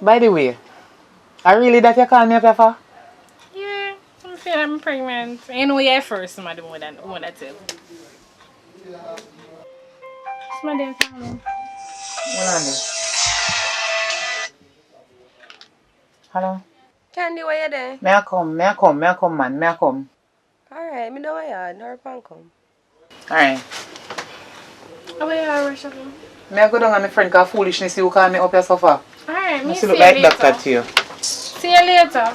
By the way, I really that you call me up here for? Yeah, I feel I'm pregnant. You know you're first, somebody more than one that tell. Somebody call me. Hold on there. Hello? Candy, where you there? May I come, man, may I come. Alright, me know where you are. Hurry up and come. Alright. How about you rush up? May I go down on my friend cause foolishness you call me up here so far? Alright, me You see see you look like later. doctor to you. See you later.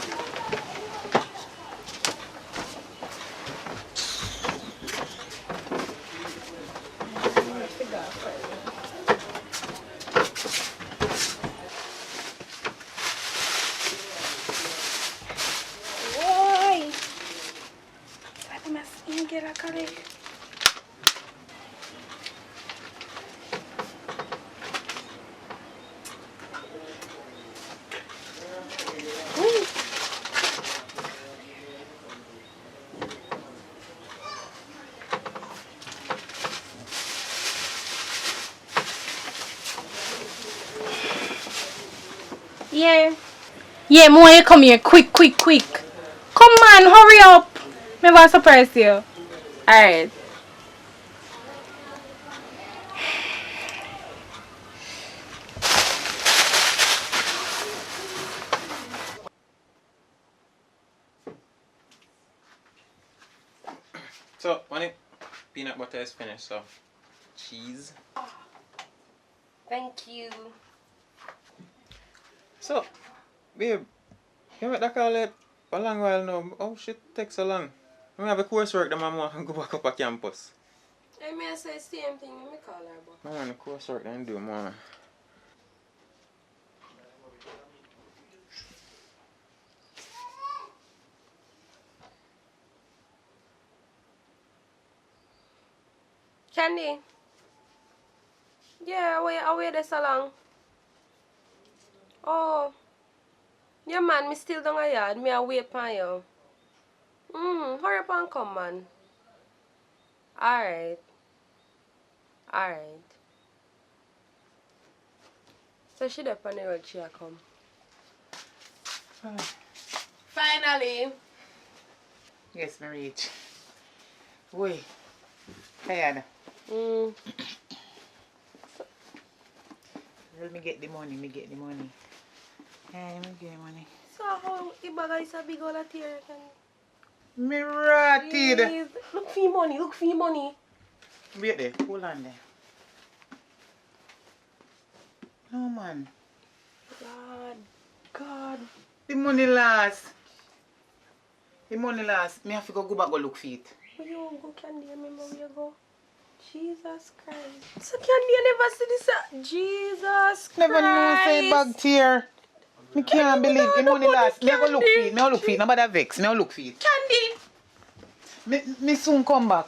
Why? Let me see get a colleague. Yeah. Yeah, more you come here quick. Come on, hurry up. Maybe I'll surprise you. Alright. So, when the peanut butter is finished, so cheese. Thank you. So, babe, you make that call it a long while now. Oh, shit takes so long. I have a coursework that I want to go back up at campus. I may say same thing, let me call her, but. I want the coursework that I do more. Candy. Yeah, I wait this so long. Oh. Yeah, man, me still down a yard. Me a wait for you. Hurry up and come, man. Alright. Alright. So she up on the road, she a come. Finally. Yes, me reach. Wait. Tired. Let me get the money, Hey, me get the money. So how the bag is a big old tear, can Me rotted. Please. Look for your money, Wait there, hold on there. No man. God. The money last. Me have to go back go look for it. Where you go, Candy? Remember where you go? Jesus Christ. So Candy, you never see this? Jesus Christ. Never know say bag tear. Me can't believe the money last. Me go look for it. Nobody vex. Me go look for it. Candy. Me soon come back.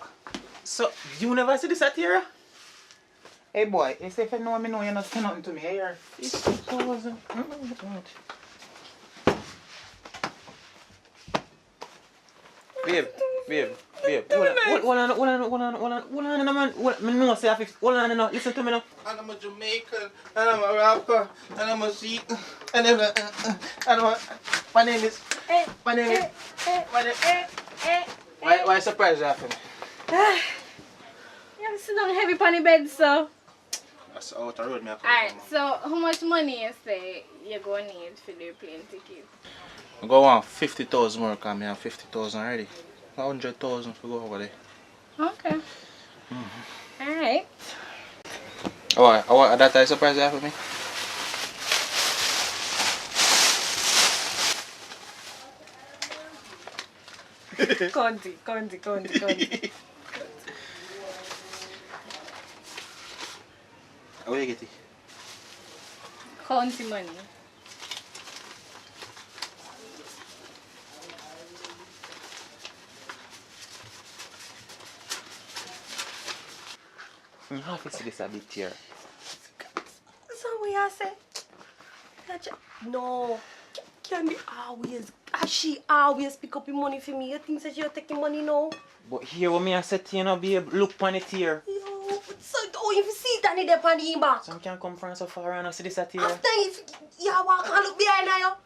So, you never see this at here? Hey boy, you say if you know me, you're not saying nothing to me. Here. Babe. Hold on, man. Me know say I fix. Hold on, no. Listen to me now. And I'm a Jamaican, and I'm a rapper, and I'm a Sikh, and my name is. Why surprise you after me? You sit down heavy on the bed, so. That's out the road, me. Alright, so how much money you say you're going to need for the plane ticket? I go on 50,000 more, because I have 50,000 already. 100,000 to go over there. Okay. Alright. Oh, that I surprise you after me? Conti. Where you get it? County money. I have to see this a bit here. So what you say? No. Candy she always pick up your money for me. You think that you're taking money now? But here what me I said to you know, babe, look on it here. Yo, so don't even see that in the panty back. Some can come from so far and I see this at here. After if you walk and look behind you.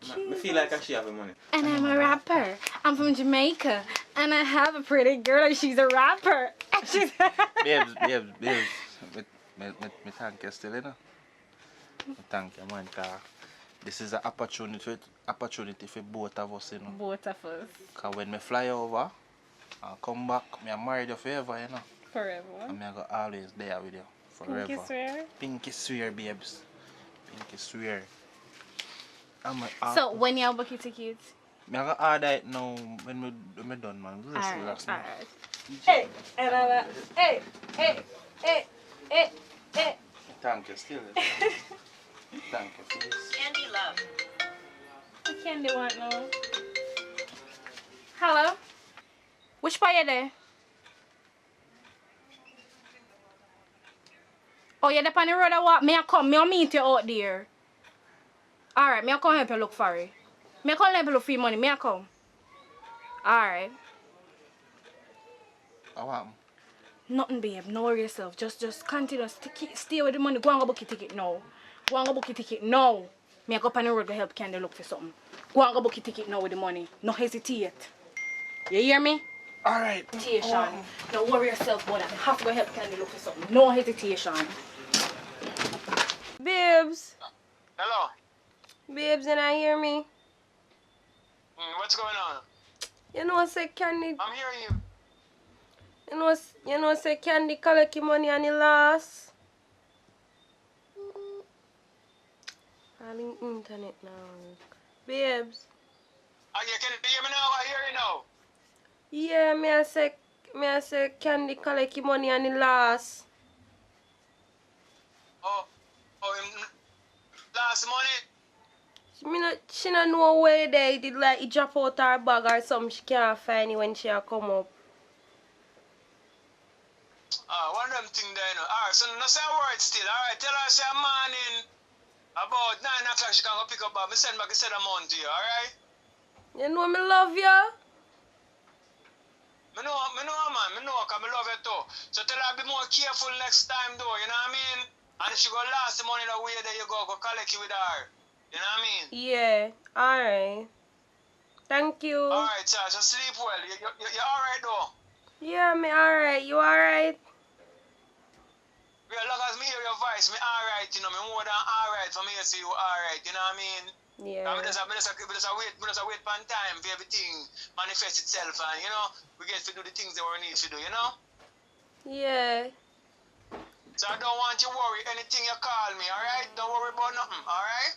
I feel like I should have the money. And I'm a rapper. I'm from Jamaica. And I have a pretty girl and she's a rapper. Babes. Me thank you still, you know. Me thank you, man, because this is an opportunity for both of us, you know. Both of us. Because when me fly over and come back, me I married you forever, you know. Forever. And me I go always there with you. Forever. Pinky swear? Pinky swear, babes. Pinky swear. So when you book your tickets? Me I go order it now when me done, man. Just relax, man. Hey, hey. Thank you still. Thank you, please. Candy love. What candy want now? Hello? Which part you there? Oh, you're up on the road or what? May I come? May I meet you out there? Alright, may I come help you look for it? May I come help you look for your money? May I come? Alright. What? Nothing, babe. No worry yourself. Just continue. Stay with the money. Go and go book your ticket now. Go and go book your ticket now. Me I go up on the road to help Candy look for something. Go and go book your ticket now with the money. No hesitate. You hear me? Alright. Hesitation. Don't worry yourself about that. I have to go help Candy look for something. No hesitation. Babes. Hello. Babes, and I hear me? What's going on? You know, say Candy. I'm hearing you. You know, say Candy collect your money and he lost. I'm in internet now. Babes. Yeah, can you hear me now? I hear you now. Yeah, me I say Candy collect your money and he lost. Him last money. She not know where they did like he drop out her bag or something. She can't find it when she a come up. One of them thing there, you know. Alright, so no say a word still. Alright, tell her say morning about 9 o'clock she can go pick up her. Me send back a set amount to you, alright? You know me love you. Me know man, me know cause me love you too. So tell her be more careful next time though, you know what I mean? And if she go last the money the way there you go collect it with her. You know what I mean? Yeah, alright. Thank you. Alright, sir, so sleep well. You alright though? Yeah, me alright. You alright? Yeah, long as me hear your voice, me alright, you know, me more than alright for me to see you alright, you know what I mean? Yeah. Me just wait for time for everything manifest itself and, you know, we get to do the things that we need to do, you know? Yeah. So I don't want you worry anything you call me, alright? Don't worry about nothing, alright?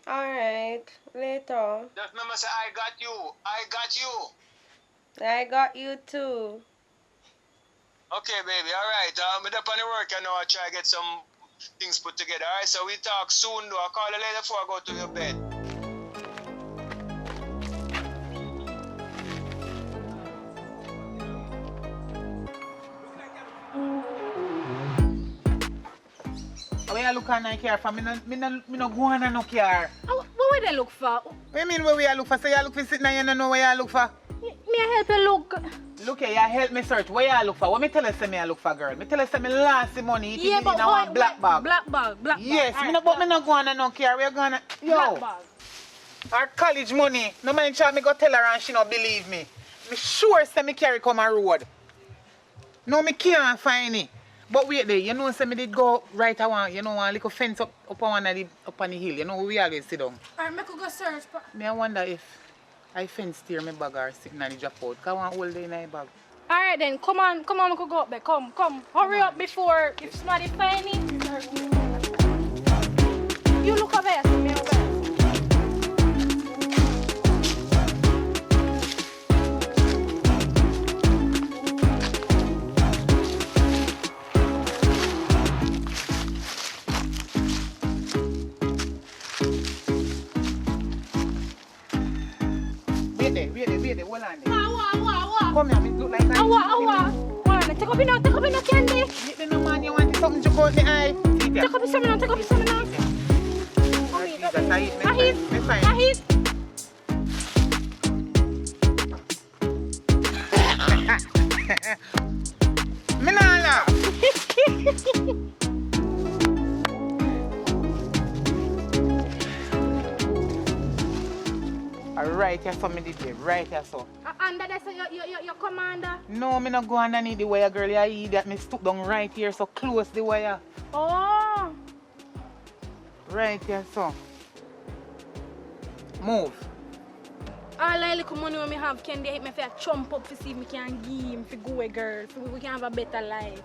Alright. Later. Just remember say I got you. I got you. I got you too. Okay, baby, alright. I'm up on the work and now I try to get some things put together, alright? So we talk soon though. I'll call you later before I go to your bed. Where you look on a car for? Me no go on no car. What would they look for? What you mean where we look for? So you look for sitting there, you don't know where you look for? Me help you look. Look here, you help me search. Where you look for? What me tell you say me I look for, girl? Me tell you say me lost the money. It Yeah, is but in our black bag. Black bag. Yes, bag. me no go on no car. We're gonna Black bag. Our college money. No mind child me go tell her and she no believe me. Me sure say me carry come a road. No, me can't find it. But wait there, you know say me did go right around, you know, one little fence up on the hill. You know we always sit down. Alright, me could go search. Me I wonder if I fence steer my bag or sitting on the drop out. Cause I want hold in my bag. Alright then, come on, we could go up there. Come. Hurry up before if somebody find it. You look over here, see me over there. Wait there, hold on there. What? Come here, me look like I... What? Take up your candy. Wait there, no man, you want something to go in the eye? Take up your some now. Jesus, I eat me fine. Me nah laugh. Right here, so me did it. Right here, so. Under there, so your commander? No, me not go underneath the wire, girl. You idiot. Me stoop down right here, so close the wire. Oh. Right here, so. Move. All the little money when me have, can they help me for chump up to see if me can give him for go away, girl, so we can have a better life.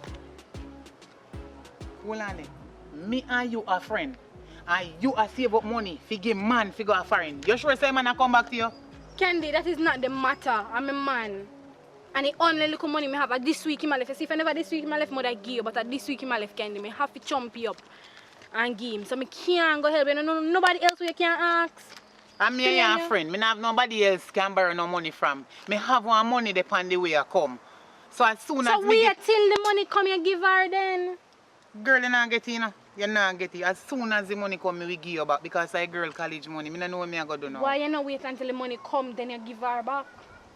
Hold on there. Me and you are friends. And you are save up money for give man for go a foreign. You sure say man I come back to you? Candy, that is not the matter. I'm a man. And the only little money me have this week in my life. If I never this week in my life, mother give you, but this week in my life, Candy, me have to chump you up and give him. So me can't go help you. No, nobody else we can ask. And me and your friend. Me have nobody else can borrow no money from. Me have one money depend the way I come. So as soon as me wait till the money come you give her then. Girl, you not get it, you know. You not get it. As soon as the money come, me will give you back because I girl college money. Me don't know what me I go do now. Why you not wait until the money come, then you give her back?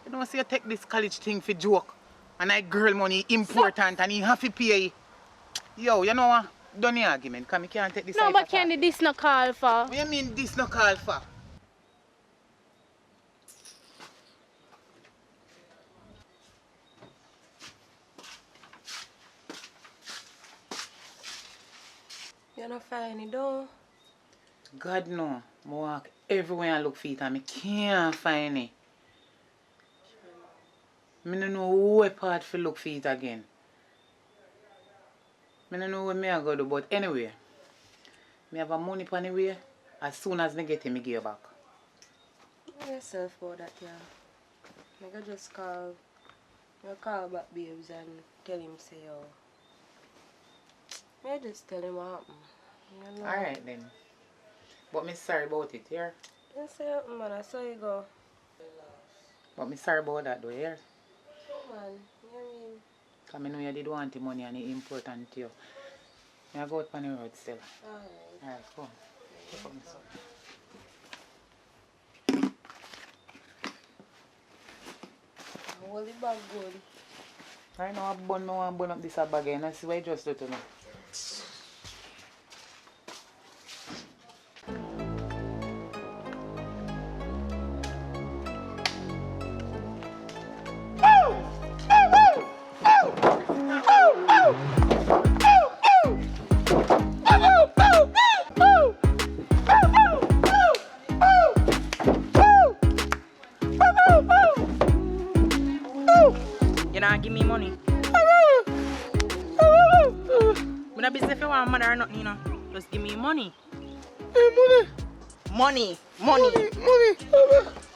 You know, see you take this college thing for joke. And I girl money important and you have to pay. Yo, you know what? Done the argument. Because I can't take this. No, but Candy, this no call for. What you mean this no call for? You not find it though? God no. I walk everywhere and look for it and I can't find it. I don't know what part to look for it again. I don't know what I go do, but anyway, I have a money on the way. As soon as I get it, I give you back. Yourself about that, yeah. I can just call back babes and tell him say yo. I just tell him what happened. You know? Alright then. But me sorry about it, yeah? You say something, man, I saw you go. But me sorry about that though, yeah? Man, you mean? Because I know you did want the money and it's important to you. I go out on the road still. Alright, come. Pick up my son. Hold the bag good. Right now I want to burn up this bag again. I see what you just do to me. You not give me money. I'm not busy if you want mother or nothing, you know. Just give me money. Hey, money. Money. Money. Money.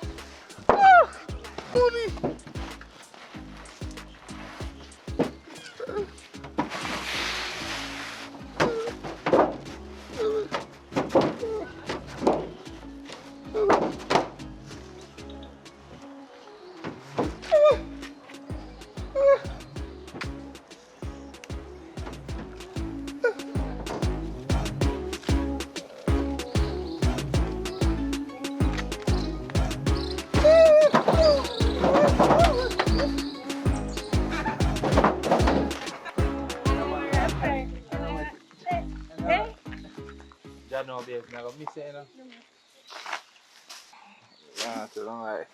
I know, babe. I'm going to miss it, you know. Yeah, so don't lie.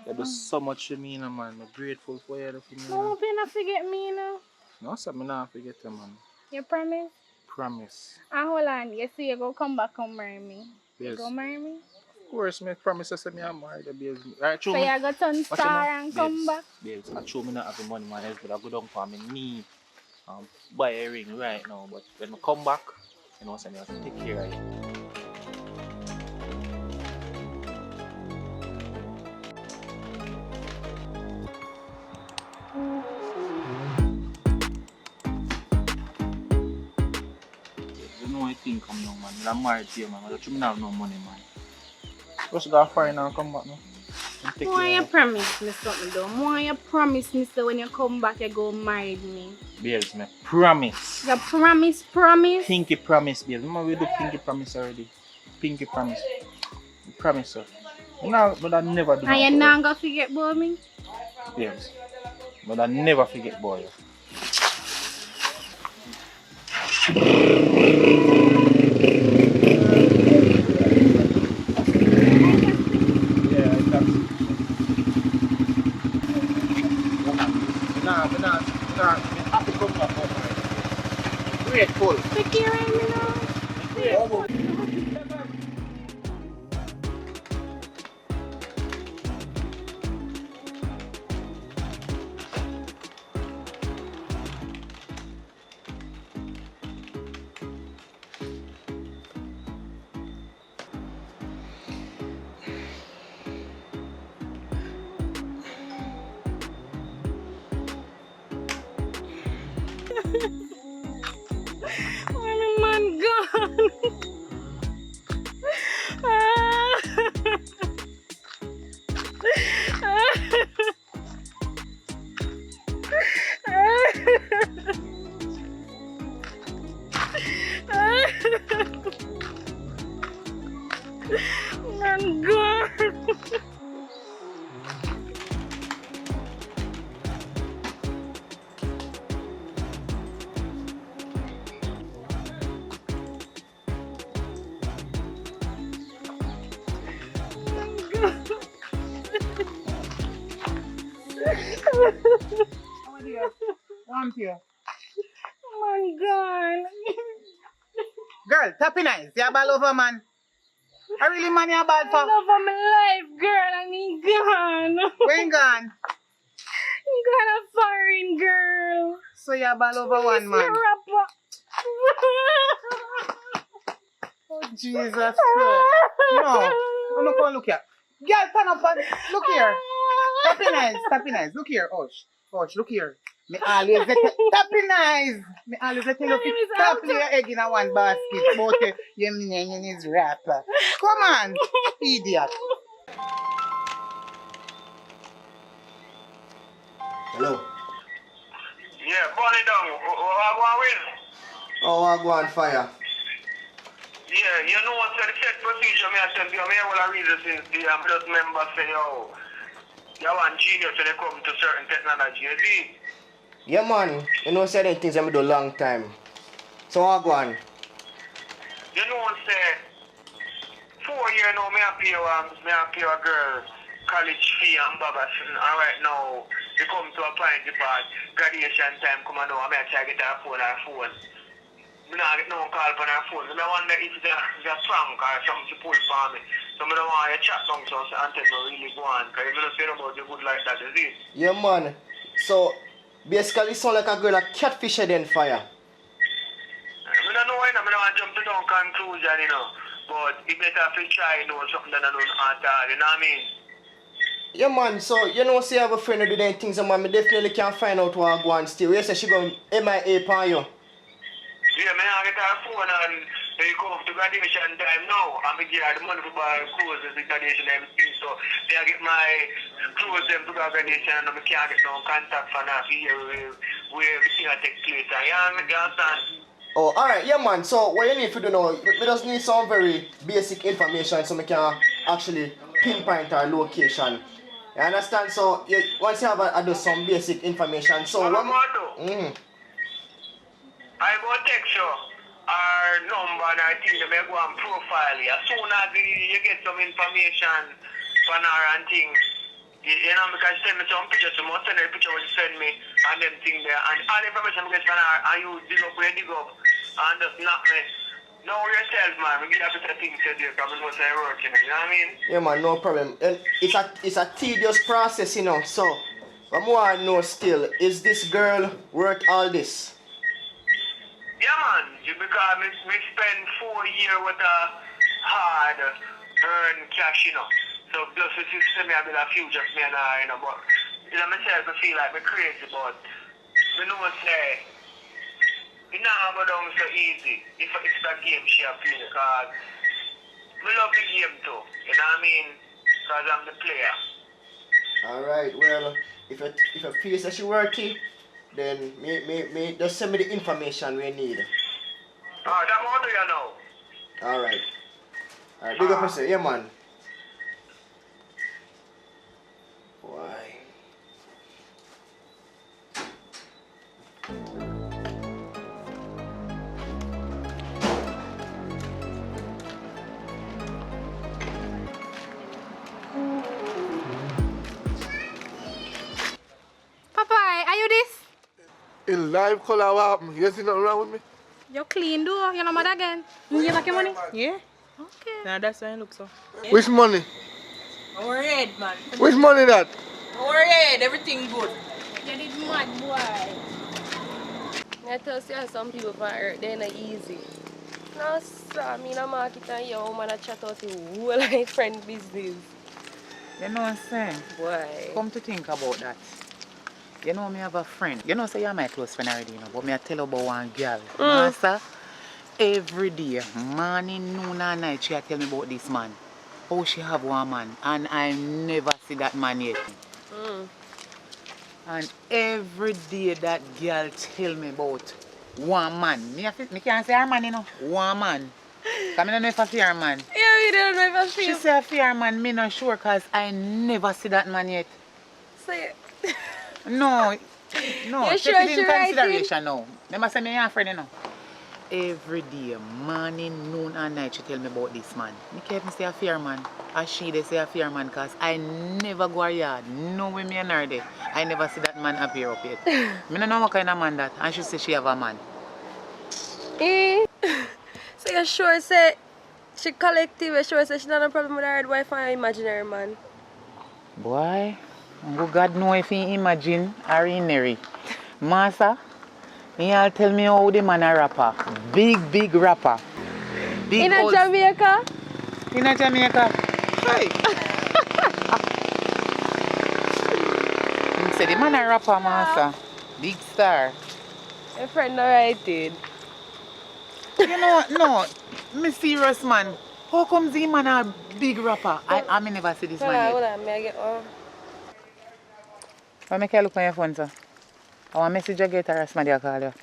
You do so much to me, you know, man. I'm grateful for you. No, you not forget me, you know. No, sir, I'm not forget you, man. You promise? Promise. And hold on, you say you go come back and marry me. You Yes. go marry me? Of course, me promise I say me I'm married, babes. Right, So true, me. you go turn Watch star it now. and come back? Babes, I show me not have the money, man. Else, but I go down for me need buy a ring right now. But when I come back, you know, so I have to take care of it. You know I think I'm now, man. I'm married to you, man. I don't have no money, man. Just go foreign and come back now. Why you promise me something though? Why you promise me so when you come back you go marry me? Babes, me promise. You promise? Pinky promise, babes. Remember we do pinky promise already. Pinky promise. Promise, sir. No, but I never do. And you not gonna forget about me? Babes. But I never forget about you. Grateful. Take care of me now. Where my man gone? Man gone. One here. Man gone. Girl, tappy nice. You ball over, man. I really man you ball I for. love of my life, girl, and he gone. When gone? kind of foreign girl. So you're ball over one man. Rapper. Oh, Jesus Christ. No. Oh, look, oh, look here. Girl, turn up and look here. Tappy nice. Look here, Hush, look here. Me always let tappy nice. Me always let you look it. Tap your egg in a one basket. But your name is rapper. Come on, idiot. Hello. Yeah, burn it down. What will? Oh, I go on fire. Yeah, you know what's the set procedure me I tell you, me will read it since the just members say, yo, you want genius when they come to certain technology, you see? Yeah, man. You know, certain things I do a long time. So I go on. You know what say, 4 years now, me pay a girl college fee and babas, and right now, they come to a point about graduation time, come on now, I try to get her phone. I don't get no call on her phone. I wonder if it's a prank or something to pull for me. So I don't want to chat down so until I really go on. Because you don't say about you good like that, is it? Yeah, man. So, basically, it sound like a girl a catfish then fire. I don't know why I don't want to jump to down conclusion, you know. But it better if you try to know something that I don't at all, you know what I mean? Yeah, man. So, you know, say I have a friend who do them things, and man, I definitely can't find out what I go on still. You say she going MIA upon you. Yeah, I get her phone and they come up to graduation time now. And I get her the money to buy clothes and the graduation and everything. So they get my clothes them to go graduation and I can't get no contact for now for here where everything will take place. You understand? Oh, alright, yeah, man. So, what you need to do now, we just need some very basic information so we can actually pinpoint our location. You understand? So, once you have do some basic information, so what I'm going to do? I go text you our number and I think they may go and profile you. As soon as you get some information from her and things, you know, because send me some pictures, some send a picture when you send me and them things there. And all the information we get from her and you dig up where you dig up and just knock me. Know yourself, man. We get a bit of things to do because we know you're working, you know what I mean? Yeah, man, no problem. And it's a tedious process, you know. So, what I want to know still, is this girl worth all this? Yeah, man, because we spend 4 years with a hard earned cash, you know. So plus if you see me a bit of future for me and I, you know, but you know myself I feel like me crazy, but we know say it not go down so easy if it's that game she a play because we love the game too, you know what I mean? Because I'm the player. Alright, well, if I feel that she worthy, then me just send me the information we need. Alright, that what do you know? Alright. Alright, big up yourself, yeah, man. Why? Papa, are you this? In live color, what happened? You see nothing wrong with me? You're clean, though. You're not mad again. You give back your money? Yeah? Okay. Now that's why I look so. Which money? Our head, man. Which money that? Our head, everything good. You did mad, boy. I tell you, some people from earth, they're not easy. No, sir, I mean, I'm market and your woman a chat out the whole like friend business. You know what I'm saying? Boy. Come to think about that. You know me have a friend. You know say you're my close friend already, you know, but me I tell you about one girl. Master, every day, morning, noon and night, she tell me about this man. How she have one man and I never see that man yet. And every day that girl tell me about one man. Me can't say her man, you know. One man. Because I don't know if I see her man. Yeah, we don't know if I see She say I see her man, me not sure because I never see that man yet. Say it. No, You take sure it she in right consideration now. Remember say me your friend, you know. Every day, morning, noon and night, she tell me about this man. Me can't even say a fear man. As she they say a fear man because I never go her yard. No way me and her there. I never see that man appear up yet. Me don't know what kind of man that. And she say she have a man. So you sure say she collective, you sure say she not a problem with her wife and imaginary man? Boy, Go God know if he imagine or he nary. Master, he'll tell me how the man a rapper. Big rapper. Big In a old- Jamaica? In a Jamaica. Hey. He said the man a rapper, master. Big star. My friend alrighted. You know, no, me serious man. How comes the man a big rapper? I may never see this man yet. Hold on, may I get one? Why make you look on your phone, sir? I want message you get or somebody call you.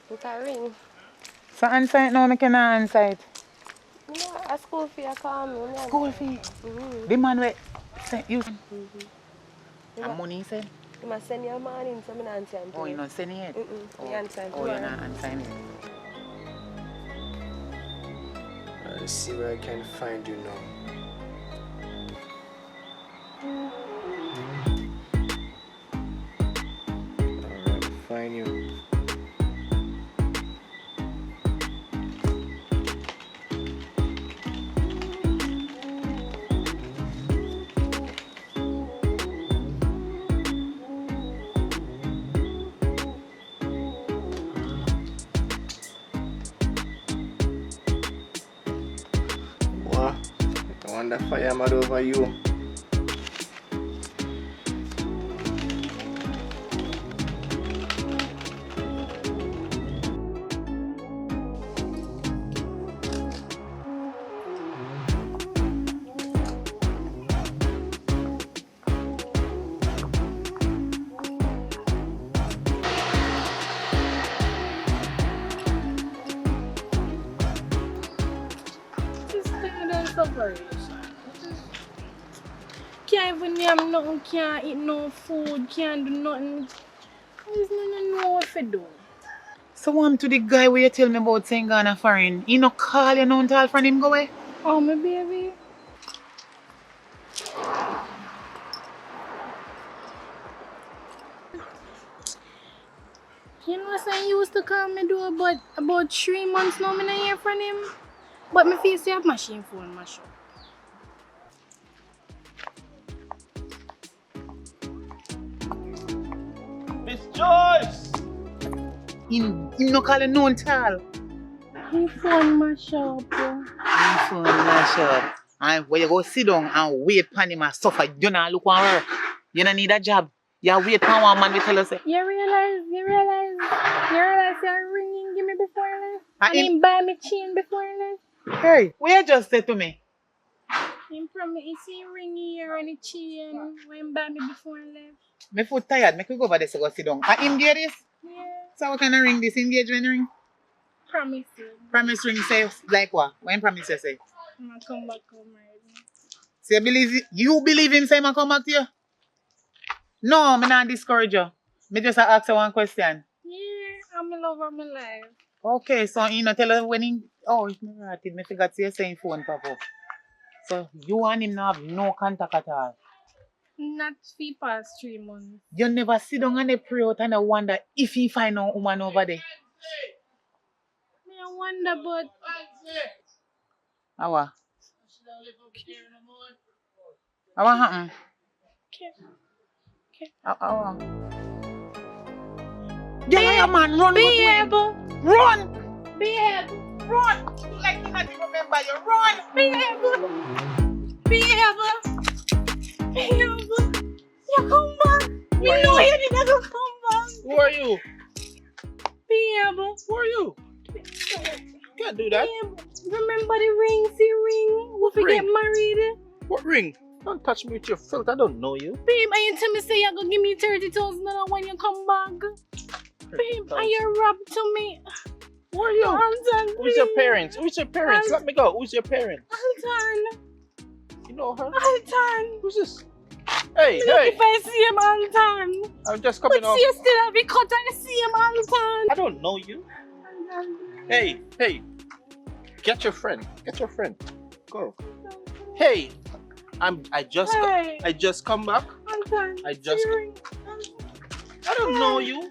It a ring. So answer it now, I cannot answer it. You know, a school fee I call me. School fee? The man where sent you and money he said? You must send your money, so I'm not answering. Oh, you not sending it? You answering Oh, you're not answering it. Let's see where I can find you now. Alright, find you. Wow, I wonder if I am mad over you. Can't even name nothing, can't eat no food, can't do nothing. There's nothing know what to do. So what happened to the guy where you tell me about saying Ghana foreign? He no call you no until from him go away? Oh, my baby. You know what he used to call me do about 3 months now, I don't hear from him. But my face have machine phone mash up. Miss Joyce! Him no call you no until. My phone mash up. Him phone mash up. And where you go sit down and wait for him and suffer, you not look on her. You don't need a job. You wait for one man to tell us. You realize you're ringing give me before I left? And And him buy me chain before I left? Hey, what you just said to me? Him promise he see ring here and a chain when him buy me before I left. My foot tired, make we go over there to go sit down. And him get this? Yeah. So what kind of ring this engagement ring? Promise you. Promise ring say like what? When promise you say? I'm gonna come back home right. So you believe him say him come back to you? No, I'm not discourage you. Me just ask you one question. Yeah, I'm in love of my life. Okay, so you know tell her when he it's me right, me forgot to say phone papa. So you and him not have no contact at all. Not fee past 3 months. You never sit down and they pray out and I wonder if he find a woman over there. I wonder, but How what happened? Okay. How yeah, man, run with him. Run! Behave! Run! Like you not even remember you. Run! You come back! You know you didn't go come back! Who are you? Behave! Who are you? Can't do that. Remember the ring, we ring? get married? What ring? Don't touch me with your filth. I don't know you. Babe, and you tell me say you're gonna give me 30,000 when you come back. Babe, and you robbed to me. Who are you? Anton, Who's your parents? Who's your parents? Let me go. Who's your parents? Anton. You know her? Anton. Who's this? Hey, Look, hey! if I see him, Anton. I'm just coming But off. see, you still have a cut, I see him, Anton. I don't know you. Hey, hey! Get your friend. Get your friend. Go. Hey! I just come back. Anton. I don't know you.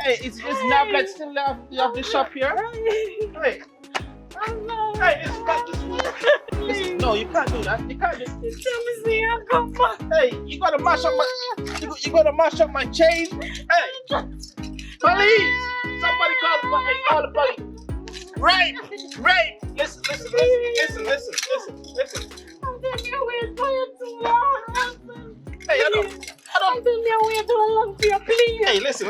Hey, is Nablet still have the shop here? Hey, Hey, listen, no, you can't do that. You can't just. Hey, you gotta mash up my. You gotta mash up my chain. Hey, police! Somebody call the police. Rape! Listen. Hey, I don't. Hey, listen.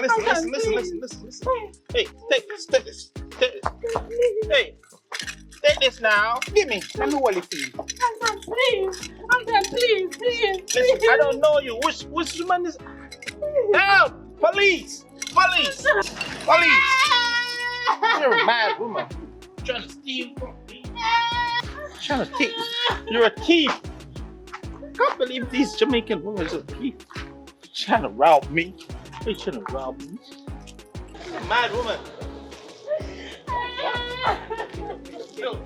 Hey, take this. Hey, take this now. Give me. Let me hold it for you. Please. Listen, I don't know you. Which woman is? Help! Police! You're a mad woman. Trying to steal from me. You're a thief. I can't believe these Jamaican women are thief. Trying to rob me. They trying to rob me. You're a mad woman. Get up.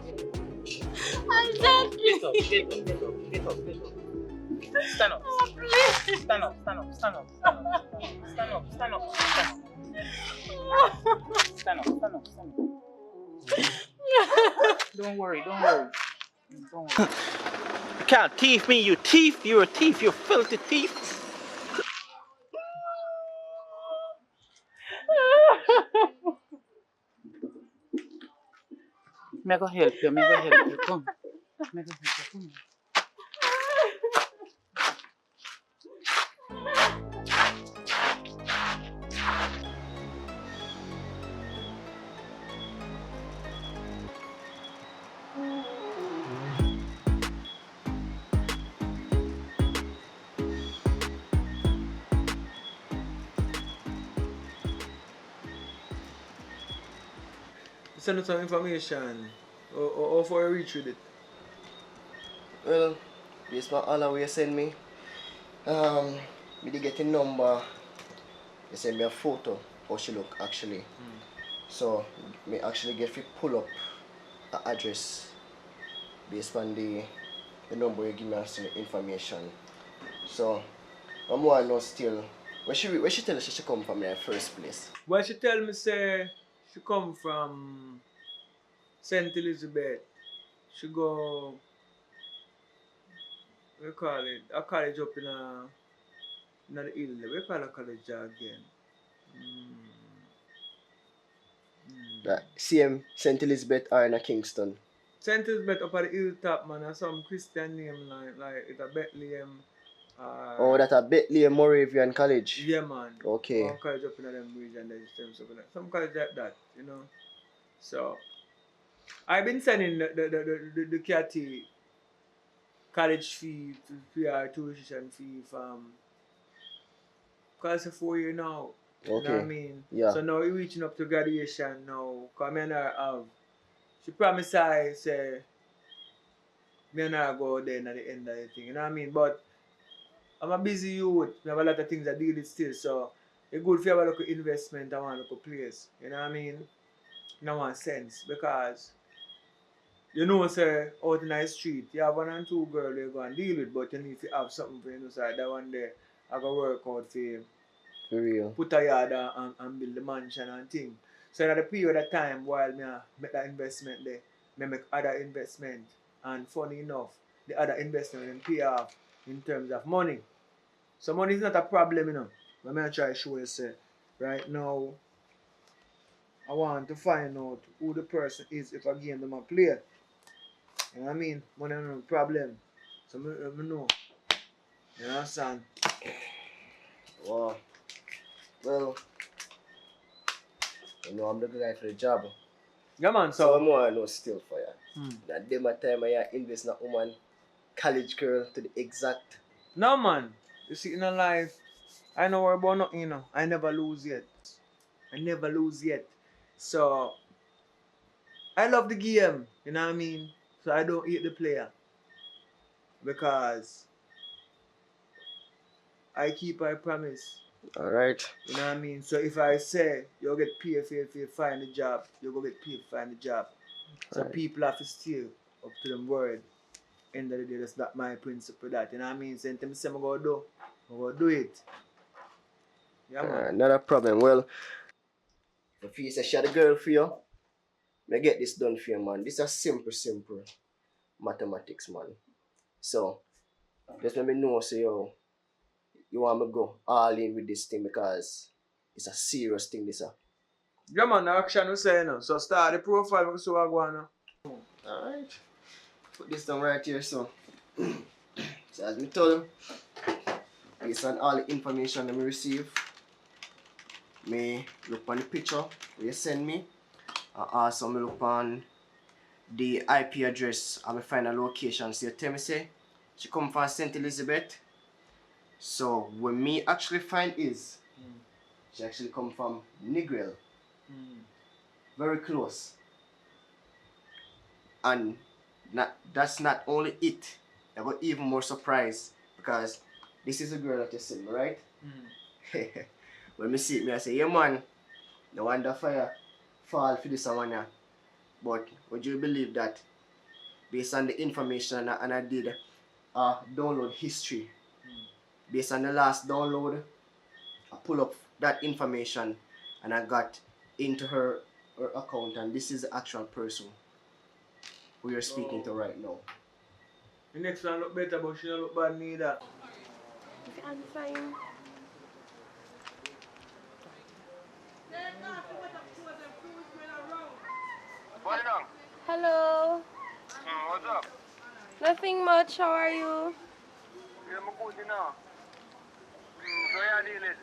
Stand up. Don't worry. You can't thief me, you thief. You're a thief. You're a filthy thief. Me go help you. Come. Me go help you. Come. Send us some information. Or for a reach with it. Well, based on all that you send me, me did get a number. They send me a photo how she look actually. So me actually get to pull up the address based on the number you give me as the information. So I'm want to know still where she tell us she come from in the first place. Well, she tell me say she come from St. Elizabeth. She go, we call it, a college up in the hill. We call it college again. That same St. Elizabeth or in a Kingston. St. Elizabeth up at the hilltop, man, and some Christian name like it's a Bethlehem. Oh, that's a Bethlehem Moravian College? Yeah, man. Okay. One college up in them region, some college like that, you know. So, I've been sending the Catty college fee to pay our tuition fee from because it's 4 years now. Okay. You know what I mean? Yeah. So now we're reaching up to graduation now. Because me and her have. She promised I say me and her go there at the end of the thing. You know what I mean? But I'm a busy youth. I have a lot of things I deal with still. So it's good if you have a local investment and one local place. You know what I mean? In one sense. Because you know, say, out in the street, you have 1 and 2 girls you go and deal with, but you need to have something for you. So that one day, I go work out for you. For real. Put a yard and build the mansion and thing. So in the period of time while I make that investment there, I make other investment. And funny enough, the other investment will pay off in terms of money. So money is not a problem, you know. But I'm try to show you, say, right now, I want to find out who the person is if I game them a play. You know what I mean? Money is not a problem. So I know. You understand? Wow. Well, you know, I'm the guy for the job. Yeah, man. So I'm more know still for you. That day my time I invest in a woman, college girl to the exact. No, man. You see, in a life, I know worry about nothing, you know. I never lose yet. So, I love the game, you know what I mean? So I don't hate the player. Because I keep my promise. Alright. You know what I mean? So if I say you'll get paid for you find a job, you'll go get paid to find a job. So people have to steal up to them word. End of the day, that's not my principle that. You know what I mean? So anything I say I'm going to do it. Yeah, man. Not a problem. Well, if you say she had a girl for you, me get this done for you, man. This is simple mathematics, man. So, just let me know, so you want me to go all in with this thing because it's a serious thing, this. Yeah, man, the action we say, so start the profile, so I go on. Alright. Put this down right here, so. So, as me told you, based on all the information that I receive, me look on the picture you send me, and also me look on the IP address and me find a location. So you tell me say she come from St. Elizabeth. So when me actually find is she actually come from Negril. Very close. And that's not only it. I got even more surprised because this is a girl that you send me, right? When me see it, me I say, yeah man, no wonder fire fall for this one here. But would you believe that based on the information and I did download history, based on the last download, I pull up that information and I got into her account, and this is the actual person who you're speaking to right now. The next one look better, but she don't look bad neither. I'm fine. What you Hello. what's up? Nothing much. How are you? Yeah, I'm good, you know. So you're dealing?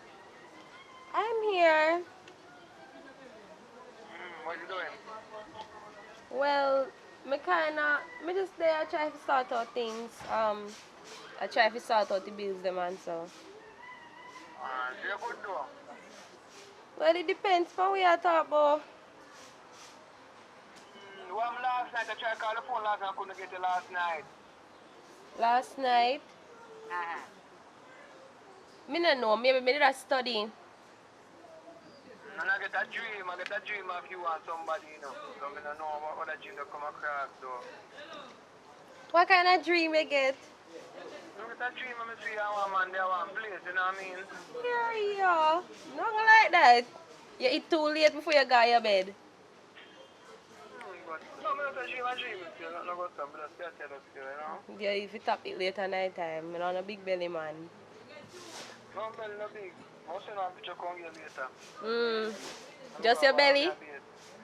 I'm here. What you doing? Well, me just there try to sort out things. I try to sort out the bills them and so. So you're good though? Well, it depends for what we are talking about. Well, last night I tried to call the phone last night, I couldn't get it last night. Last night, me no know. Maybe me did a study. And I get a dream of you and somebody, you know. So I don't know what that dream that come across though. What kind of dream you get? Look at that dream I see one man there one place, you know what I mean? Yeah. Not like that. You eat too late before you go to your bed. But no, I don't dream still, not go some, but I tell us still, you know. Yeah, if you tap it later night time, I'm a big belly man. No belly, no big. I'll send a picture come here later. Just your belly?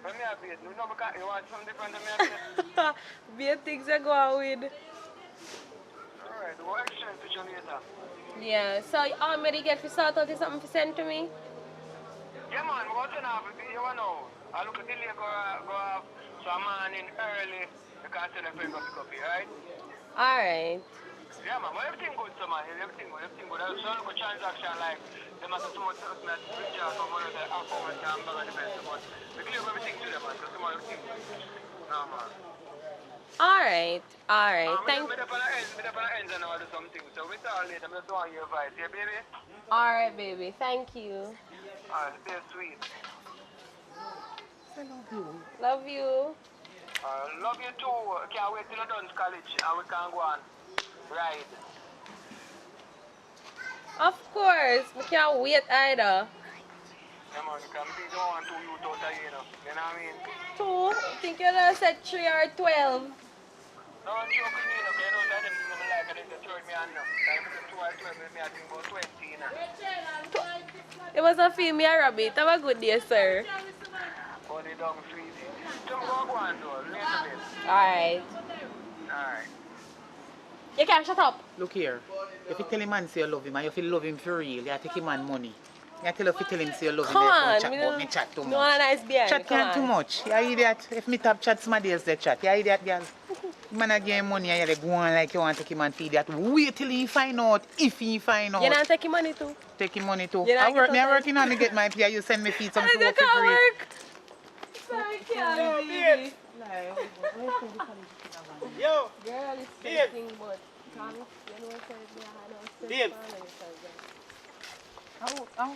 When me a bait, no, because you want something different than me a bait. Be things you go out with. Alright, we'll exchange picture later. Yeah, so you already get to sort out something to send to me? Yeah man, we're going to have it, you know. I look at the lake go off, so I'm on in early, because I tell them to go pick up here, right? Alright. Yeah man, but everything good, so man, everything good. I just look at transaction like, they must have too much to me, reach out from one of the account and back on the best, but we clear everything to them, man, so tomorrow everything good. No man. Alright. Thank you. Me up on the ends and all do something, so we talk later, I just want your advice, yeah baby? Alright, baby. Thank you. Alright, stay sweet. Love you. Love you too. Can't wait till you're done college and we can go on ride. Of course. We can't wait either. Yeah man, you can be the one to youth out here, you know. You know what I mean? 2? I think you just said 3 or 12. No, I'm joking, you know, because you know that them things I like and they just throw me on now. Like, if it's 2 or 12, me I think about 20, you know. It was a female rabbit. Have a good day, sir. Oh, they don't sweet. Don't go on though, later bit. Alright. Alright. You can shut up. Look here. If you tell a man say you love him and if you love him for real, you take him man money. You tell if you tell him say you love him, Come you on. chat about me chat too much. No one nice behind. Chat can't too much. You idiot. If me tap chat, somebody else they chat. You idiot, girl. Man a give him money and you go on like you want to take him and feed that. Wait till he find out. If he find out. You not taking money too? Take him money too. You not I work. get Me out working on to get my pay. You send me feed some food I for free. work. Sorry, can't. Yo, Girl is babe. thinking, but can't. You know, say Babe. How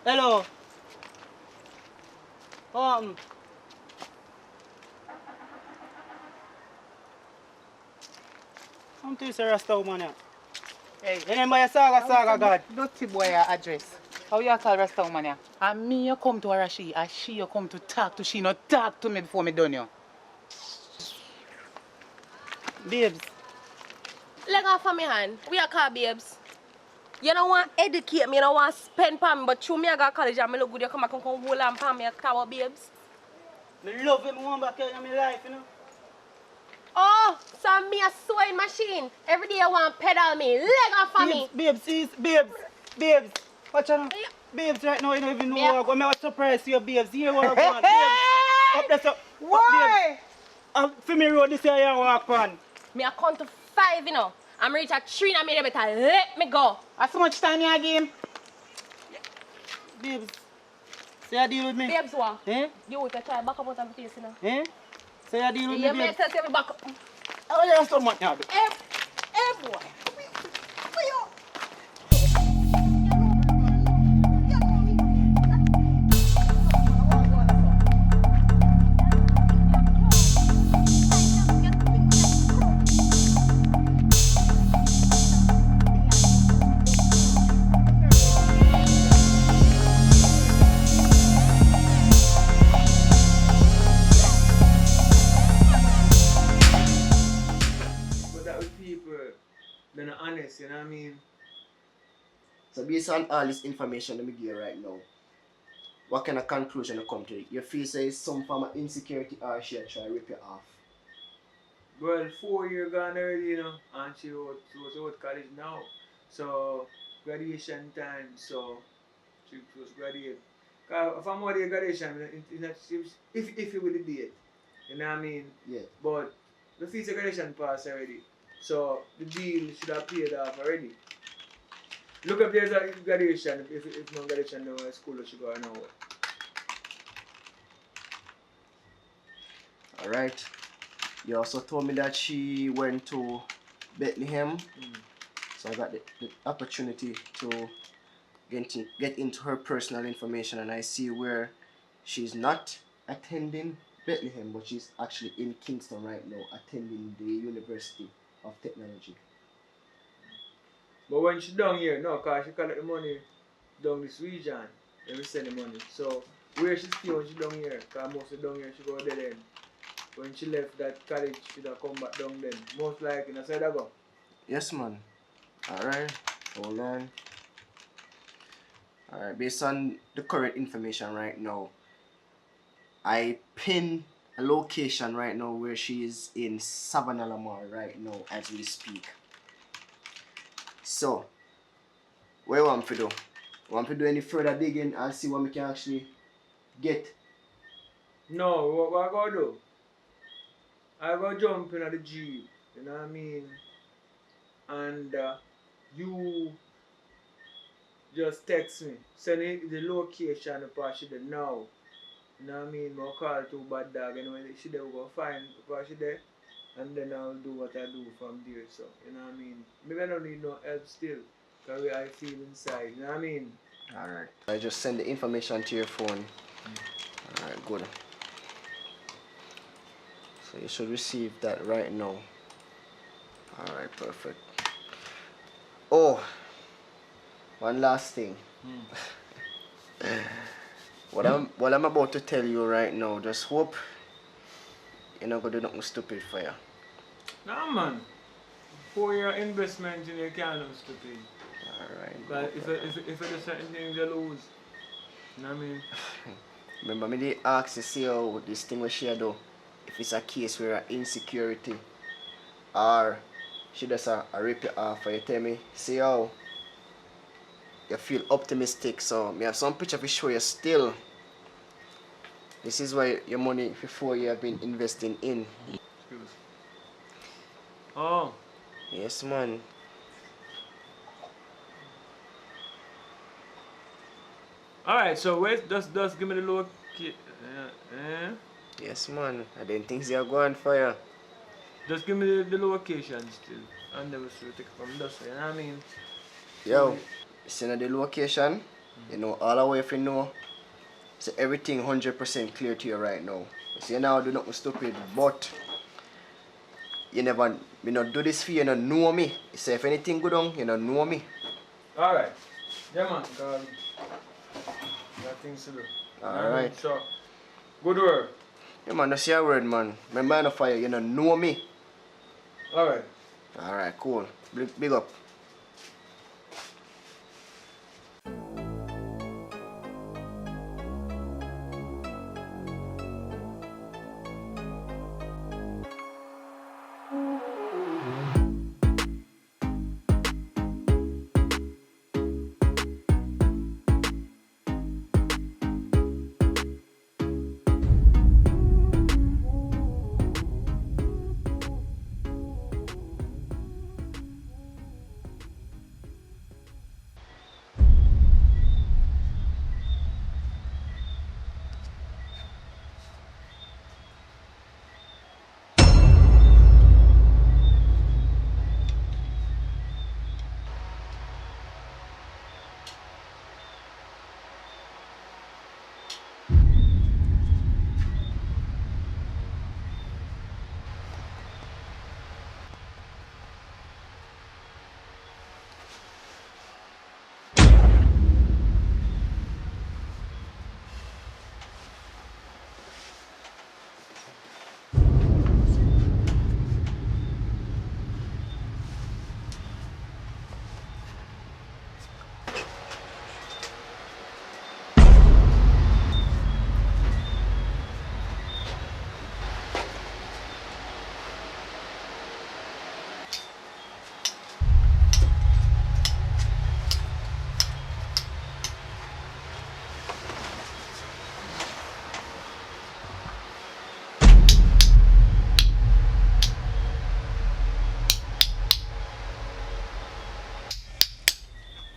Hello. Come to this Rasta woman here. Hey, Remember your saga God. dirty boy address. How you call rest woman ya? And me you come to her or she you come to talk to she not talk to me before me done you. Babes. Leg off of me hand. We are call babes. You don't want to educate me, you don't want to spend for me, but through me I got college and me look good, you come back and come hold on for me, you tower babes. Me love him one back in my life, you know. Oh, so me a sewing machine. Every day you want to pedal me. Leg off of me. Babes. Watch out. Babes, right now you don't even know what I'm going to surprise you, babes. Here what I'm going. Babes. Up there, so. Why? For me road this area you walk on. Me a count to 5, you know. I'm reach at 3 and me better let me go. How much time you again? Babes. Say you deal with me. Babes what? Eh? You want to try back up out of my face, you know. Eh? Say you deal with You me, make babes. sense me back up. Oh, there's so much now. Hey boy. But that with people, they're not honest, you know what I mean? So based on all this information that we give you right now, what kind of conclusion you come to? You feel say it's some form of insecurity or she try to rip you off? Well, 4 years gone already, you know, and she was out college now. So, graduation time, so she was graduate. Cause if I'm out of graduation, if you would date, you know what I mean? Yeah. But the fees of graduation passed already. So, the deal should have paid off already. Look up there's a graduation, if no graduation, no school should go nowhere. Alright. You also told me that she went to Bethlehem. So I got the opportunity to get into her personal information, and I see where she's not attending Bethlehem, but she's actually in Kingston right now attending the University of Technology. But when she down here, no, cause she collect the money down this region and we send the money. So where she stay when she down here, cause mostly down here she go dead end. When she left that college, she'd have come back down then. Most likely, in a side I go. Yes, man. Alright, hold on. Alright, based on the current information right now, I pin a location right now where she is in Savannah Lamar right now as we speak. So, what you want to do? Want to do any further digging and see what we can actually get? No, what I go do? I go jump in the Jeep, you know what I mean? And you just text me, send me the location of she there now. You know what I mean? I'll call to bad dog and when she there, we'll go find where she there. And then I'll do what I do from there, so, you know what I mean? Maybe I don't need no help still, because I feel inside, you know what I mean? Alright. I just send the information to your phone. Alright, good. So you should receive that right now. Alright, perfect. Oh, one last thing. What I'm about to tell you right now, just hope you're not gonna do nothing stupid for you. Nah, man. 4-year investment in your can't do stupid. Alright. But if there's certain things you lose, you know what I mean? Remember me they ask you see how this thing what she do, if it's a case where insecurity or she does a rip you off, or you tell me, see how you feel optimistic, so me have some picture to show you still. This is why your money for 4 years have been investing in. Excuse. Oh. Yes, man. Alright, so wait, just give me the low key. Yes, man. I didn't think they are going for you. Just give me the location still. And then we should take it from there, you know what I mean? Yo, see the location, you know, all the way if you know, so everything 100% clear to you right now. So you now do nothing stupid, but you never, you know, do this for you, you don't know me. So if anything go down, you don't know me. Alright. Yeah, man. got things to do. Alright. So, good work. Yeah, man, that's your word, man. Remember, I know for you, you know me. Alright. Alright, cool. Big up.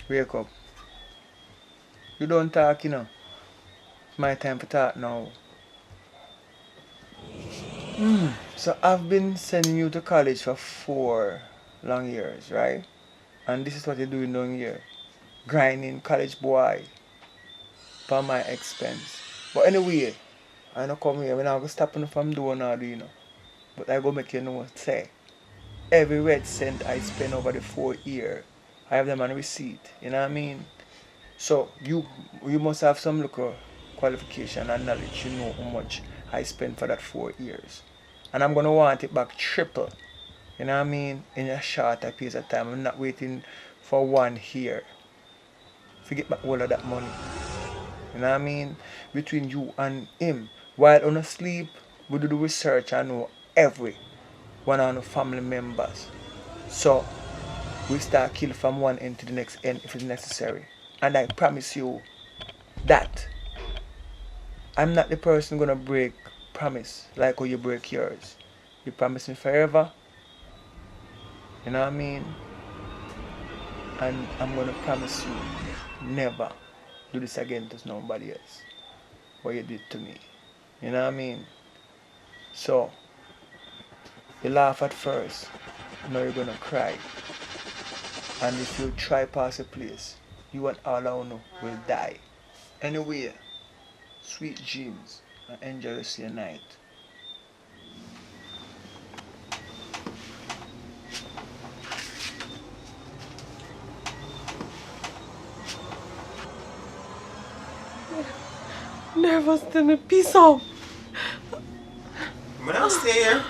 Wake up. You don't talk, you know. It's my time to talk now. So I've been sending you to college for 4 long years, right? And this is what you're doing down here. Grinding college boy. For my expense. But anyway, I don't come here. I'm not going to stop you from doing all, you know. But I go make you know what say. Every red cent I spend over the 4 years, I have them on receipt. You know what I mean? So you must have some local qualification and knowledge. You know how much I spent for that 4 years. And I'm gonna want it back triple. You know what I mean? In a shorter period of time. I'm not waiting for 1 year to get back all of that money. You know what I mean? Between you and him. While on a sleep, we do the research and know every one of the family members. So we start kill from one end to the next end if it's necessary. And I promise you that I'm not the person gonna break promise like how you break yours. You promise me forever. You know what I mean? And I'm gonna promise you never do this again to nobody else. What you did to me. You know what I mean? So you laugh at first, now you're gonna cry. And if you try pass a place, you and all I know will die. Anyway, sweet dreams and enjoy the rest of your night. Nervous to me, peace out. I'm not stay here.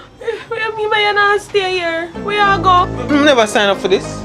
What do you mean by you not stay here? Where you go? I never sign up for this.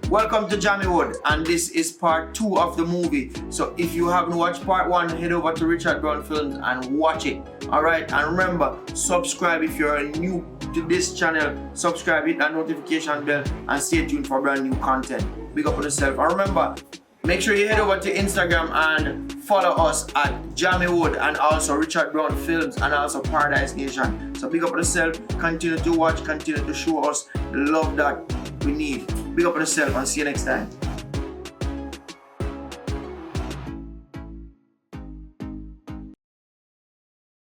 Welcome to JAMMIWOOD, and this is part 2 of the movie. So if you haven't watched part 1, head over to Richard Brown Films and watch it. Alright, and remember, subscribe if you're new to this channel. Subscribe, hit that notification bell, and stay tuned for brand new content. Big up on yourself. And remember, make sure you head over to Instagram and follow us at JAMMIWOOD and also Richard Brown Films and also Paradise Nation. So big up on yourself, continue to watch, continue to show us the love that we need. Big up on yourself and see you next time.